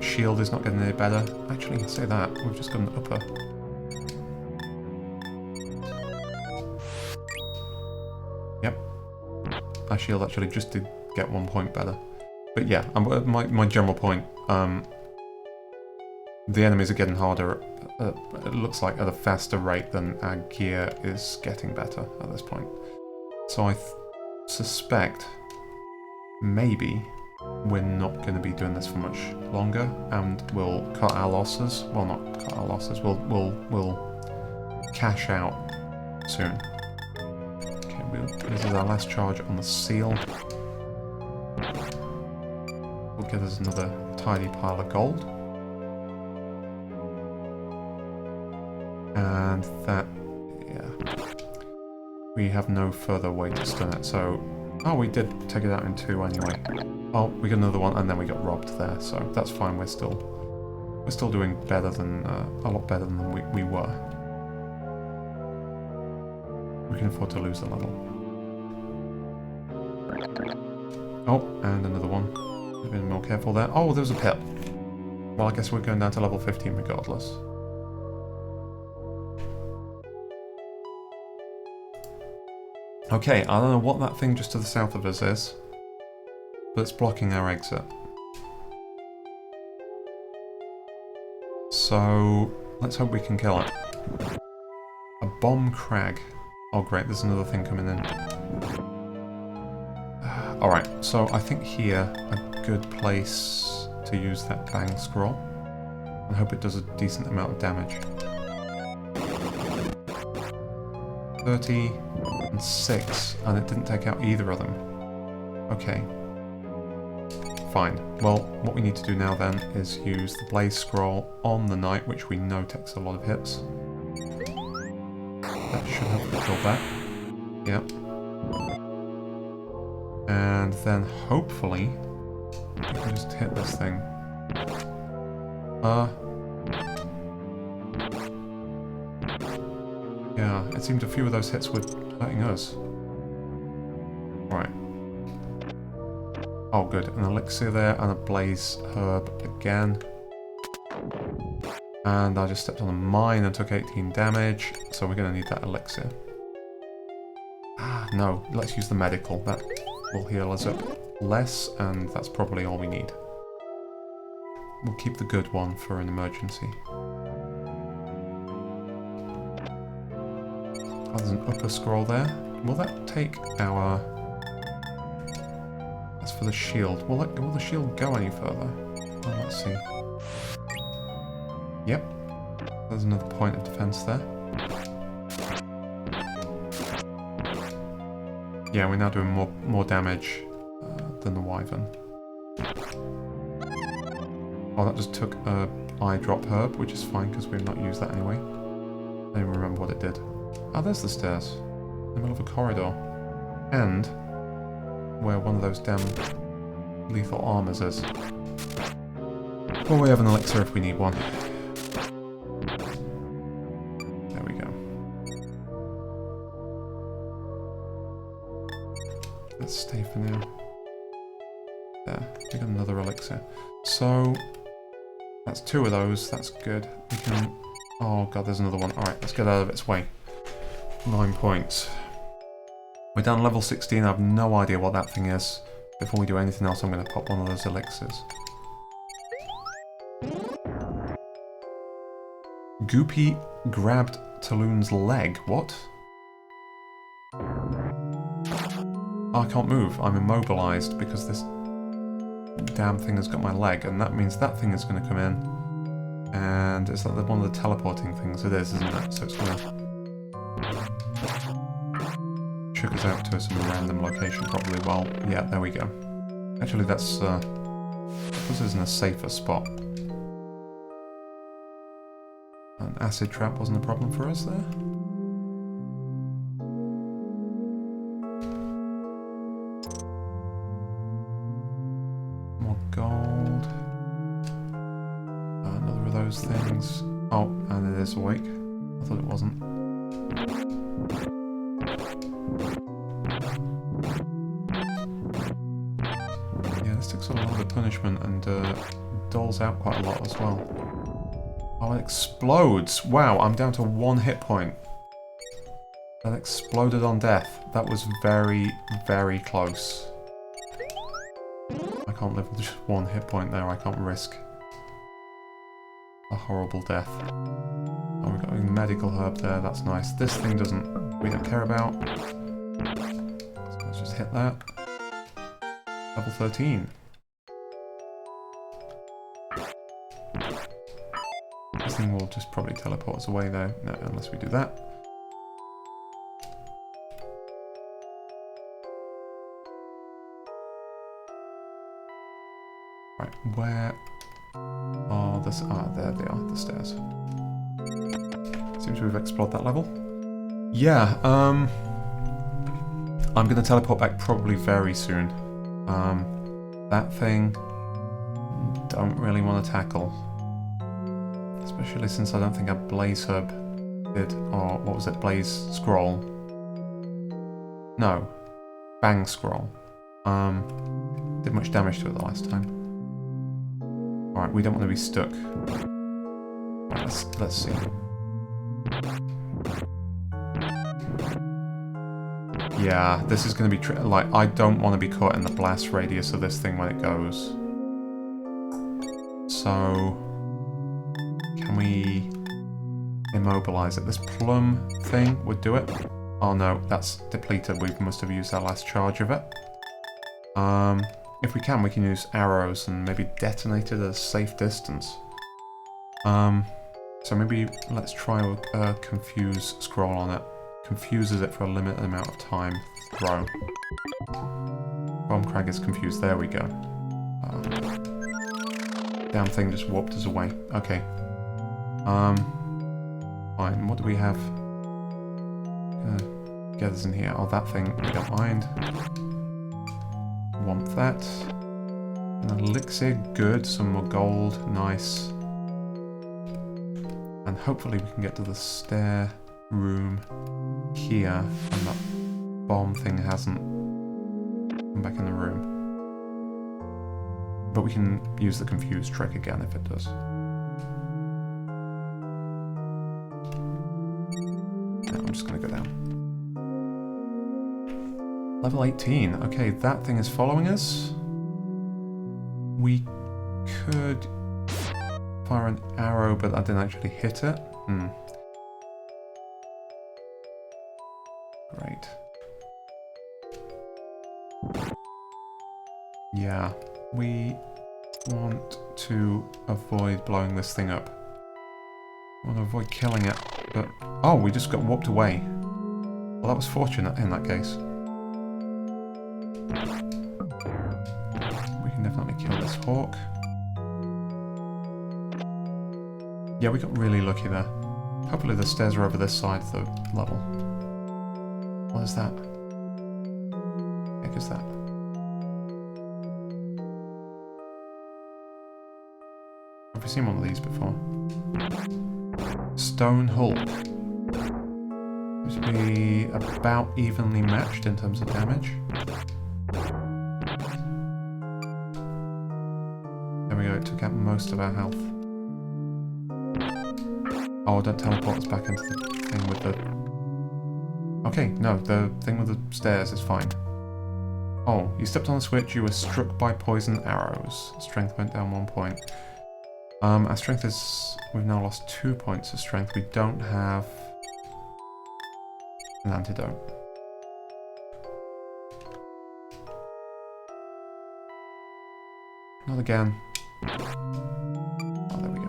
shield is not getting any better, actually, say that, we've just got an upper. Yep. Our shield actually just did get 1 point better. But yeah, my general point, the enemies are getting harder, it looks like at a faster rate than our gear is getting better at this point. So I suspect maybe we're not going to be doing this for much longer, and we'll cut our losses. Well, not cut our losses. We'll cash out soon. Okay, this is our last charge on the seal. Will give us another tidy pile of gold, and that, yeah, we have no further way to stun it. So. Oh, we did take it out in 2 anyway. Oh, we got another one, and then we got robbed there, so that's fine. We're still doing better than a lot better than we were. We can afford to lose a level. Oh, and another one. We've been more careful there. Oh, there was a pit. Well, I guess we're going down to level 15 regardless. Okay, I don't know what that thing just to the south of us is, but it's blocking our exit. So, let's hope we can kill it. A bomb crag. Oh great, there's another thing coming in. Alright, so I think here, a good place to use that bang scroll. I hope it does a decent amount of damage. 30 and 6, and it didn't take out either of them. Okay. Fine. Well, what we need to do now then is use the blaze scroll on the knight, which we know takes a lot of hits. That should help kill that. Yep. And then hopefully we can just hit this thing. Yeah, it seemed a few of those hits were hurting us. Right. Oh good, an elixir there and a blaze herb again. And I just stepped on a mine and took 18 damage, so we're going to need that elixir. Ah, no, let's use the medical. That will heal us up less, and that's probably all we need. We'll keep the good one for an emergency. Oh, there's an upper scroll there. Will that take our... That's for the shield. Will the shield go any further? Oh, let's see. Yep. There's another point of defense there. Yeah, we're now doing more damage than the Wyvern. Oh, that just took a eye drop herb, which is fine because we've not used that anyway. I don't even remember what it did. Oh, there's the stairs. In the middle of a corridor. And where one of those damn lethal armors is. Well, we have an elixir if we need one. There we go. Let's stay for now. There, we got another elixir. So, that's 2 of those, that's good. We can... Oh god, there's another one. Alright, let's get out of its way. 9 points. We're down level 16, I have no idea what that thing is. Before we do anything else, I'm going to pop one of those elixirs. Goopy grabbed Taloon's leg. What? I can't move. I'm immobilized because this damn thing has got my leg, and that means that thing is going to come in. And is that one of the teleporting things? It is, isn't it? So it's going to chuck us out to some random location, probably. Well, yeah, there we go. Actually, that's puts us in a safer spot. An acid trap wasn't a problem for us there. More gold. Another of those things. Oh, and it is awake. I thought it wasn't. Yeah, this takes a lot of punishment and doles out quite a lot as well. Oh, it explodes! Wow, I'm down to 1 hit point. That exploded on death. That was very, very close. I can't live with just 1 hit point there. I can't risk a horrible death. Oh, we've got a medical herb there. That's nice. This thing we don't care about. So let's just hit that. Level 13. This thing will just probably teleport us away though, no, unless we do that. Right, where are the... Ah, there they are, the stairs. Seems we've explored that level. Yeah, I'm going to teleport back probably very soon. That thing, don't really want to tackle. Especially since I don't think a Blaze Herb did, or what was it, Blaze Scroll? No, Bang Scroll. Did much damage to it the last time. Alright, we don't want to be stuck. Right, let's see. Yeah, this is going to be like, I don't want to be caught in the blast radius of this thing when it goes. So... Can we immobilize it? This plum thing would do it. Oh no, that's depleted. We must have used our last charge of it. If we can use arrows and maybe detonate it at a safe distance. So maybe let's try a confuse scroll on it. Confuses it for a limited amount of time. Throw. Bomb Crag is confused. There we go. Damn thing just warped us away. Okay. Fine. What do we have? Get us in here. Oh, that thing. We don't mind. Want that. An elixir. Good. Some more gold. Nice. And hopefully we can get to the stair room here, and that bomb thing hasn't come back in the room. But we can use the confuse trick again if it does. No, I'm just going to go down. Level 18. Okay, that thing is following us. We could fire an arrow, but I didn't actually hit it. Yeah, we want to avoid blowing this thing up. We want to avoid killing it, but... Oh, we just got whooped away. Well, that was fortunate in that case. We can definitely kill this hawk. Yeah, we got really lucky there. Hopefully the stairs are over this side of the level. What is that? What the heck is that? Have we seen one of these before? Stone Hulk. Seems to be about evenly matched in terms of damage. There we go, it took out most of our health. Oh, don't teleport us back into the thing with the... Okay, no, the thing with the stairs is fine. Oh, you stepped on the switch, you were struck by poison arrows. Strength went down 1 point. Our strength is... We've now lost 2 points of strength. We don't have an antidote. Not again. Oh, there we go.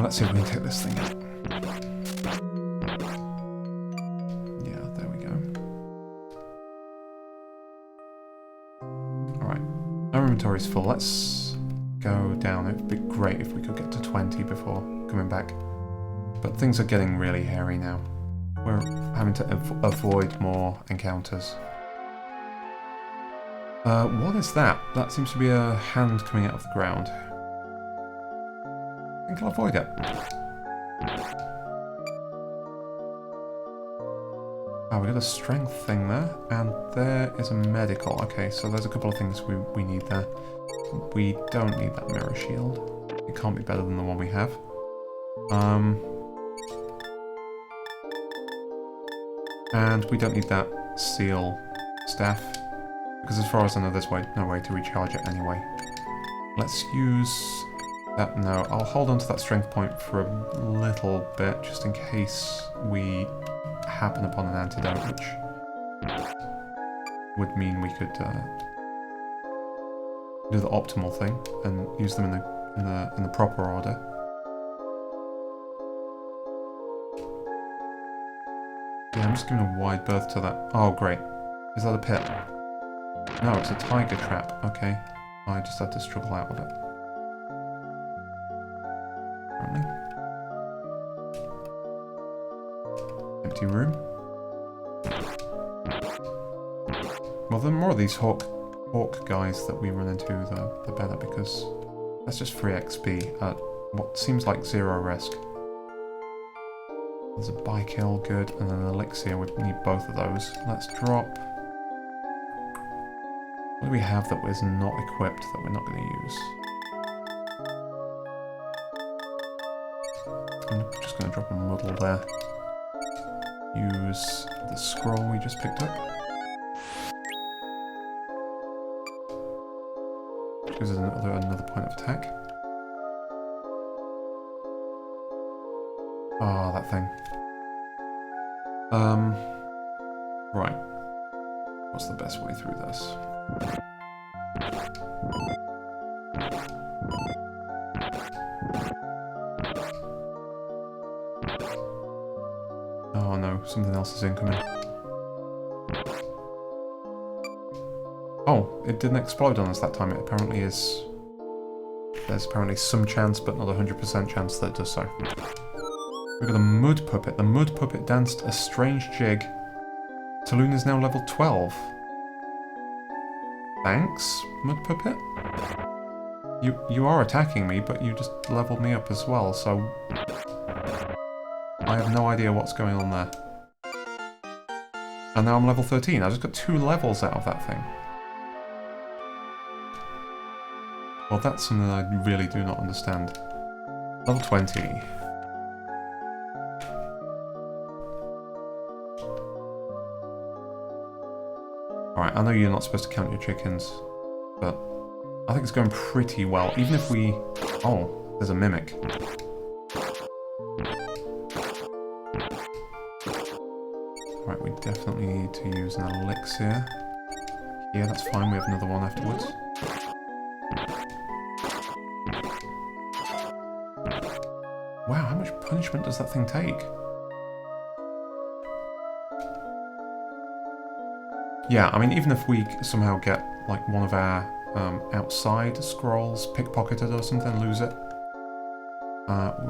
Let's see if we can take this thing out. Yeah, there we go. Alright, our inventory's full. Let's go down. It'd be great if we could get to 20 before coming back. But things are getting really hairy now. We're having to avoid more encounters. What is that? That seems to be a hand coming out of the ground. I think I'll avoid it. Oh, we got a strength thing there, and there is a medical. Okay, so there's a couple of things we need there. We don't need that mirror shield. It can't be better than the one we have. And we don't need that seal staff, because as far as I know, there's no way to recharge it anyway. Let's use... that, no, I'll hold on to that strength point for a little bit, just in case we happen upon an antidote, which would mean we could do the optimal thing and use them in the proper order. Yeah, I'm just giving a wide berth to that. Oh, great. Is that a pit? No, it's a tiger trap. Okay. I just had to struggle out of it. Empty room. Well, the more of these hawk guys that we run into, the better, because that's just free XP at what seems like 0 risk. There's a bike hill, good, and then an elixir. We need both of those. Let's drop. What do we have that is not equipped that we're not going to use? I'm just going to drop a muddle there. Use the scroll we just picked up. Which gives us another point of attack. Ah, that thing. Right. What's the best way through this? Oh no, something else is incoming. Oh, it didn't explode on us that time. It apparently is... There's apparently some chance, but not 100% chance that it does so. We've got a mud puppet. The mud puppet danced a strange jig. Taloon is now level 12. Thanks, mud puppet. You are attacking me, but you just leveled me up as well, so... I have no idea what's going on there. And now I'm level 13. I just got 2 levels out of that thing. Well, that's something I really do not understand. Level 20. Alright, I know you're not supposed to count your chickens, but I think it's going pretty well. Even if we... Oh, there's a mimic. Right, we definitely need to use an elixir. Yeah, that's fine. We have another one afterwards. Wow, how much punishment does that thing take? Yeah, I mean, even if we somehow get, like, one of our outside scrolls pickpocketed or something, lose it,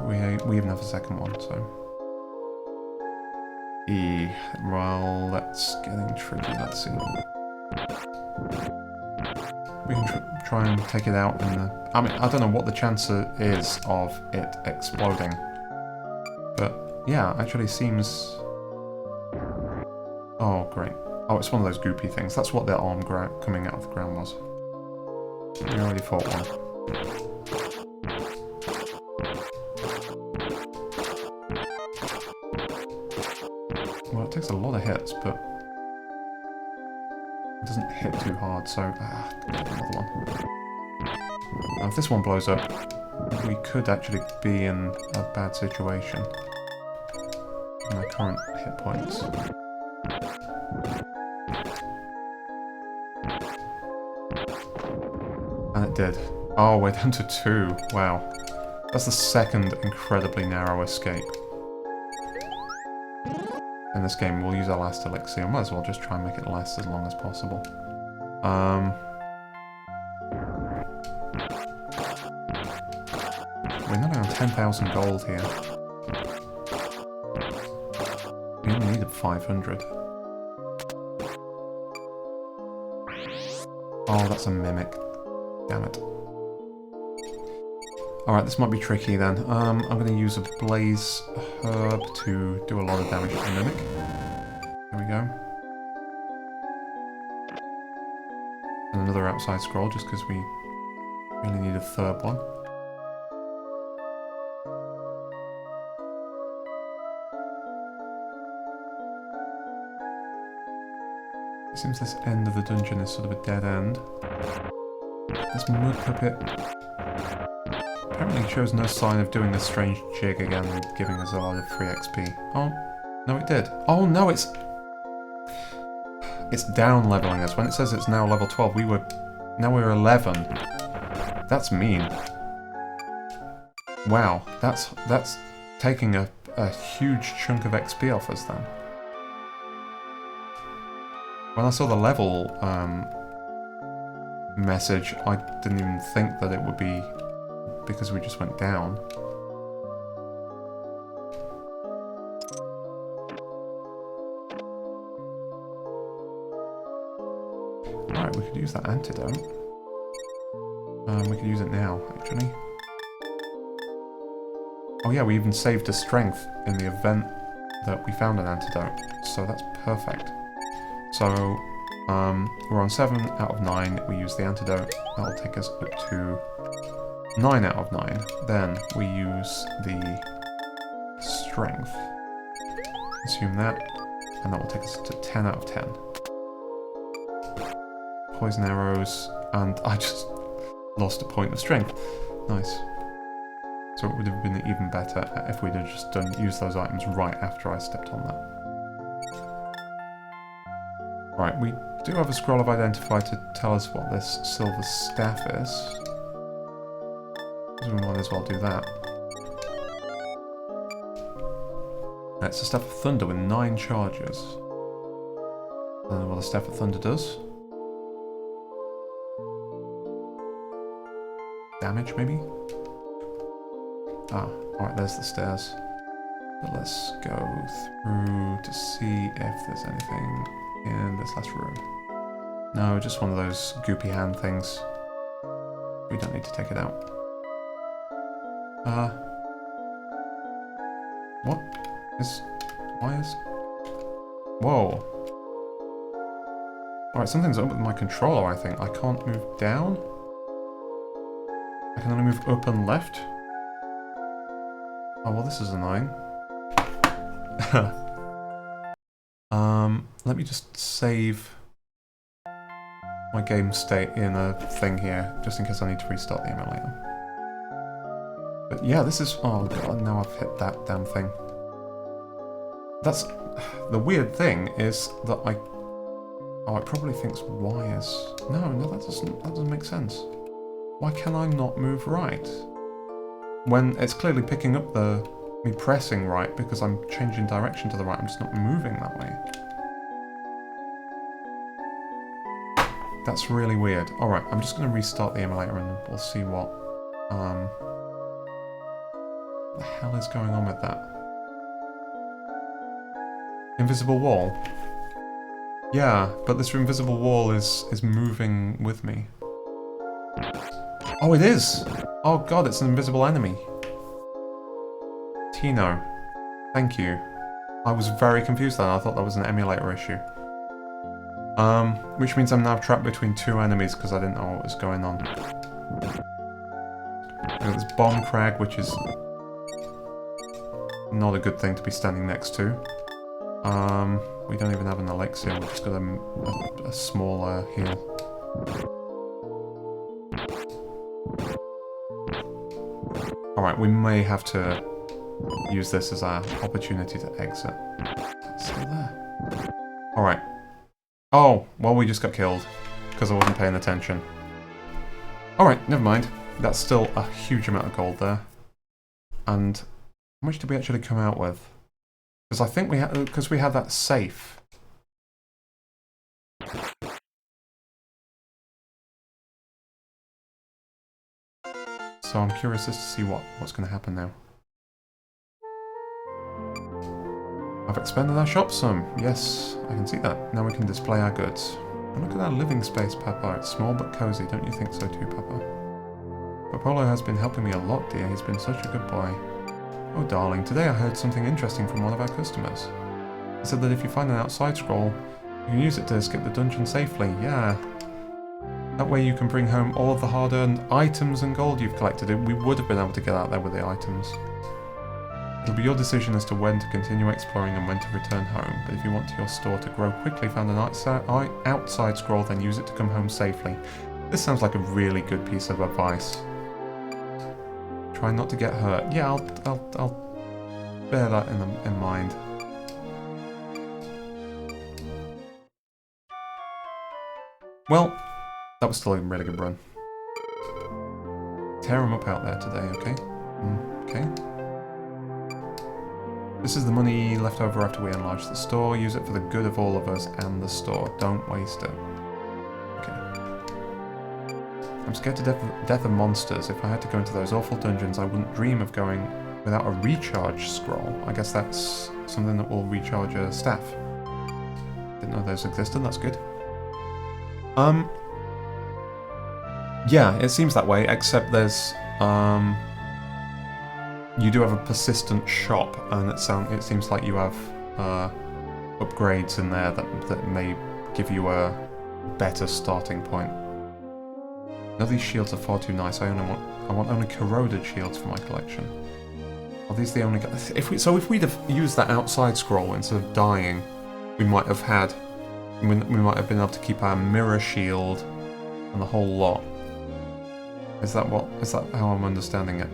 we even have a second one, so... Well, that's getting tricky, let's see. We can try and take it out in the... I mean, I don't know what the chance is of it exploding. But, yeah, actually seems... Oh, great. Oh, it's one of those goopy things. That's what their arm coming out of the ground was. We already fought one. Well, it takes a lot of hits, but... It doesn't hit too hard, so... another one. Now, if this one blows up, we could actually be in a bad situation. My current hit points. And it did. Oh, we're down to 2. Wow. That's the second incredibly narrow escape. In this game, we'll use our last elixir. Might as well just try and make it last as long as possible. We're nearly on 10,000 gold here. We only needed 500. Oh, that's a mimic. Damn it. Alright, this might be tricky then. I'm going to use a blaze herb to do a lot of damage to the mimic. There we go. And another outside scroll, just because we really need a third one. It seems this end of the dungeon is sort of a dead end. This mud puppet apparently shows no sign of doing this strange jig again and giving us a lot of free XP. Oh, no it did. Oh no, it's down leveling us. When it says it's now level 12, now we're 11. That's mean. Wow, that's taking a huge chunk of XP off us then. When I saw the level message, I didn't even think that it would be because we just went down. Alright, we could use that antidote. We could use it now, actually. Oh yeah, we even saved a strength in the event that we found an antidote, so that's perfect. So, we're on 7 out of 9, we use the antidote, that'll take us up to 9 out of 9. Then we use the strength, consume that, and that will take us to 10 out of 10. Poison arrows, and I just lost a point of strength. Nice. So it would have been even better if we'd have just used those items right after I stepped on that. Right, we do have a scroll of identify to tell us what this silver staff is. So we might as well do that. It's the Staff of Thunder with 9 charges. I don't know what the Staff of Thunder does. Damage, maybe? Ah, alright, there's the stairs. But let's go through to see if there's anything in this last room. No, just one of those goopy hand things. We don't need to take it out. What is... why is... Whoa. Alright, something's up with my controller, I think. I can't move down? I can only move up and left? Oh, well, this is annoying. Let me just save my game state in a thing here, just in case I need to restart the emulator. But yeah, this is... Oh god, now I've hit that damn thing. That's... The weird thing is that I... Oh, it probably thinks Y is... No, that doesn't make sense. Why can I not move right? When it's clearly picking up me pressing right because I'm changing direction to the right, I'm just not moving that way. That's really weird. Alright, I'm just going to restart the emulator and we'll see what the hell is going on with that. Invisible wall? Yeah, but this invisible wall is moving with me. Oh, it is! Oh god, it's an invisible enemy. Tino, thank you. I was very confused then, I thought that was an emulator issue. Which means I'm now trapped between two enemies because I didn't know what was going on. We've got this bomb crag, which is not a good thing to be standing next to. We don't even have an elixir, we've just got a smaller heal. Alright, we may have to use this as our opportunity to exit. It's still there. Alright. Oh, well we just got killed, because I wasn't paying attention. Alright, never mind. That's still a huge amount of gold there. And how much did we actually come out with? Because I think we had, because we had that safe. So I'm curious as to see what's going to happen now. I've expanded our shop some. Yes, I can see that. Now we can display our goods. And look at our living space, Papa. It's small but cozy. Don't you think so too, Papa? Apollo has been helping me a lot, dear. He's been such a good boy. Oh, darling, today I heard something interesting from one of our customers. He said that if you find an outside scroll, you can use it to escape the dungeon safely. Yeah. That way you can bring home all of the hard-earned items and gold you've collected. We would have been able to get out there with the items. It'll be your decision as to when to continue exploring and when to return home, but if you want your store to grow quickly, find an outside scroll, then use it to come home safely. This sounds like a really good piece of advice. Try not to get hurt. Yeah, I'll bear that in mind. Well, that was still a really good run. Tear them up out there today, okay? Okay. This is the money left over after we enlarge the store. Use it for the good of all of us and the store. Don't waste it. Okay. I'm scared to death of monsters. If I had to go into those awful dungeons, I wouldn't dream of going without a recharge scroll. I guess that's something that will recharge a staff. Didn't know those existed, that's good. Yeah, it seems that way, except there's, you do have a persistent shop, and it seems like you have, upgrades in there that may give you a better starting point. No, these shields are far too nice. I want only corroded shields for my collection. Are these the only... If we'd have used that outside scroll instead of dying, we might have been able to keep our mirror shield and the whole lot. Is that how I'm understanding it?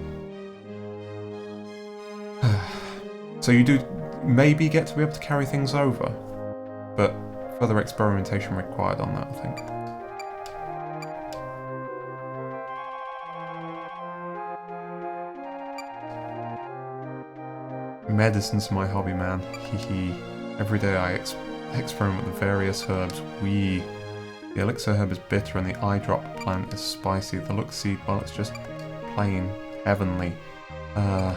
So you do maybe get to be able to carry things over, but further experimentation required on that, I think. Medicine's my hobby, man. Hee. Every day I experiment with the various herbs. The elixir herb is bitter and the eye drop plant is spicy. The luck seed, well, it's just plain heavenly. Not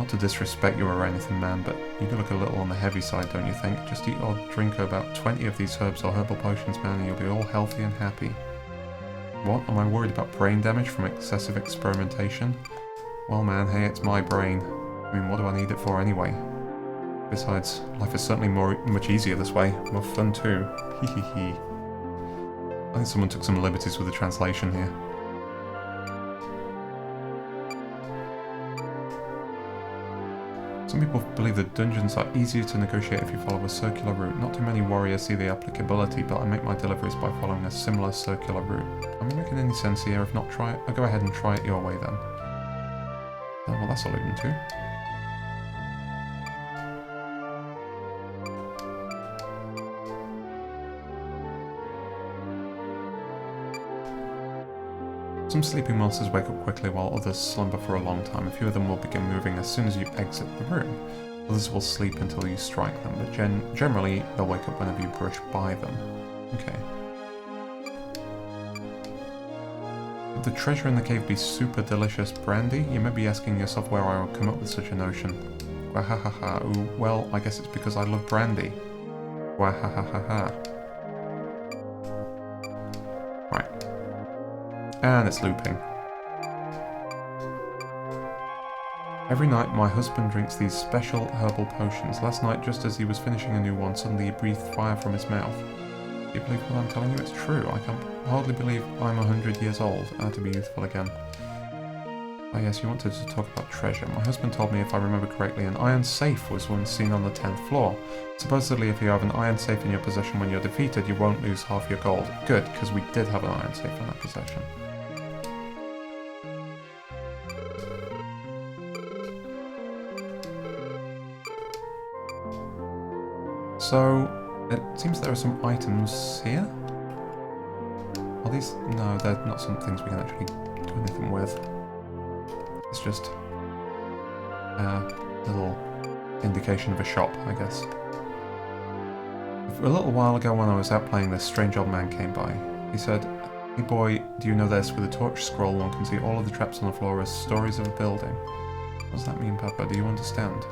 to disrespect you or anything, man, but you do look a little on the heavy side, don't you think? Just eat or drink about 20 of these herbs or herbal potions, man, and you'll be all healthy and happy. What? Am I worried about brain damage from excessive experimentation? Well, man, hey, it's my brain. I mean, what do I need it for anyway? Besides, life is certainly much easier this way. More fun too. Hehehe. I think someone took some liberties with the translation here. Some people believe that dungeons are easier to negotiate if you follow a circular route. Not too many warriors see the applicability, but I make my deliveries by following a similar circular route. Am I making any sense here? If not, try it. I'll go ahead and try it your way then. Well, that's alluding to. Some sleeping monsters wake up quickly while others slumber for a long time. A few of them will begin moving as soon as you exit the room. Others will sleep until you strike them, but generally they'll wake up whenever you brush by them. Okay. Would the treasure in the cave be super delicious brandy? You may be asking yourself where I would come up with such a notion. Wahahaha. Ooh, well, I guess it's because I love brandy. Wahahaha. Right. And it's looping. Every night my husband drinks these special herbal potions. Last night, just as he was finishing a new one, suddenly he breathed fire from his mouth. Do you believe what I'm telling you? It's true. I can hardly believe I'm 100 years old. I had to be youthful again. Oh yes, you wanted to talk about treasure. My husband told me, if I remember correctly, an iron safe was once seen on the 10th floor. Supposedly, if you have an iron safe in your possession when you're defeated, you won't lose half your gold. Good, because we did have an iron safe in our possession. So, it seems there are some items here. Are these? No, they're not some things we can actually do anything with. It's just a little indication of a shop, I guess. A little while ago when I was out playing, this strange old man came by. He said, "Hey boy, do you know this? With a torch scroll, one can see all of the traps on the floor as stories of a building." What does that mean, Papa? Do you understand?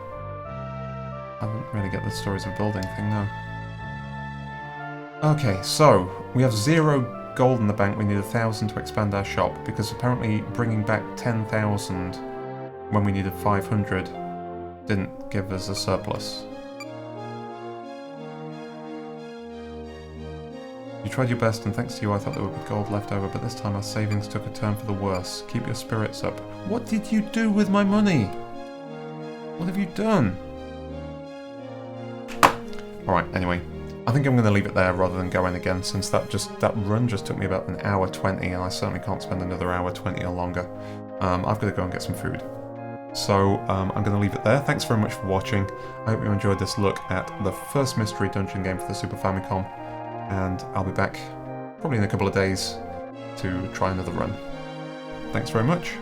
I didn't really get the stories of building thing, no. Okay, so we have 0 gold in the bank. We need 1,000 to expand our shop, because apparently bringing back 10,000 when we needed 500 didn't give us a surplus. You tried your best, and thanks to you I thought there would be gold left over, but this time our savings took a turn for the worse. Keep your spirits up. What did you do with my money? What have you done? Alright, anyway, I think I'm going to leave it there rather than go in again, since that run just took me about an hour 20, and I certainly can't spend another hour 20 or longer. I've got to go and get some food. So, I'm going to leave it there. Thanks very much for watching. I hope you enjoyed this look at the first mystery dungeon game for the Super Famicom, and I'll be back probably in a couple of days to try another run. Thanks very much.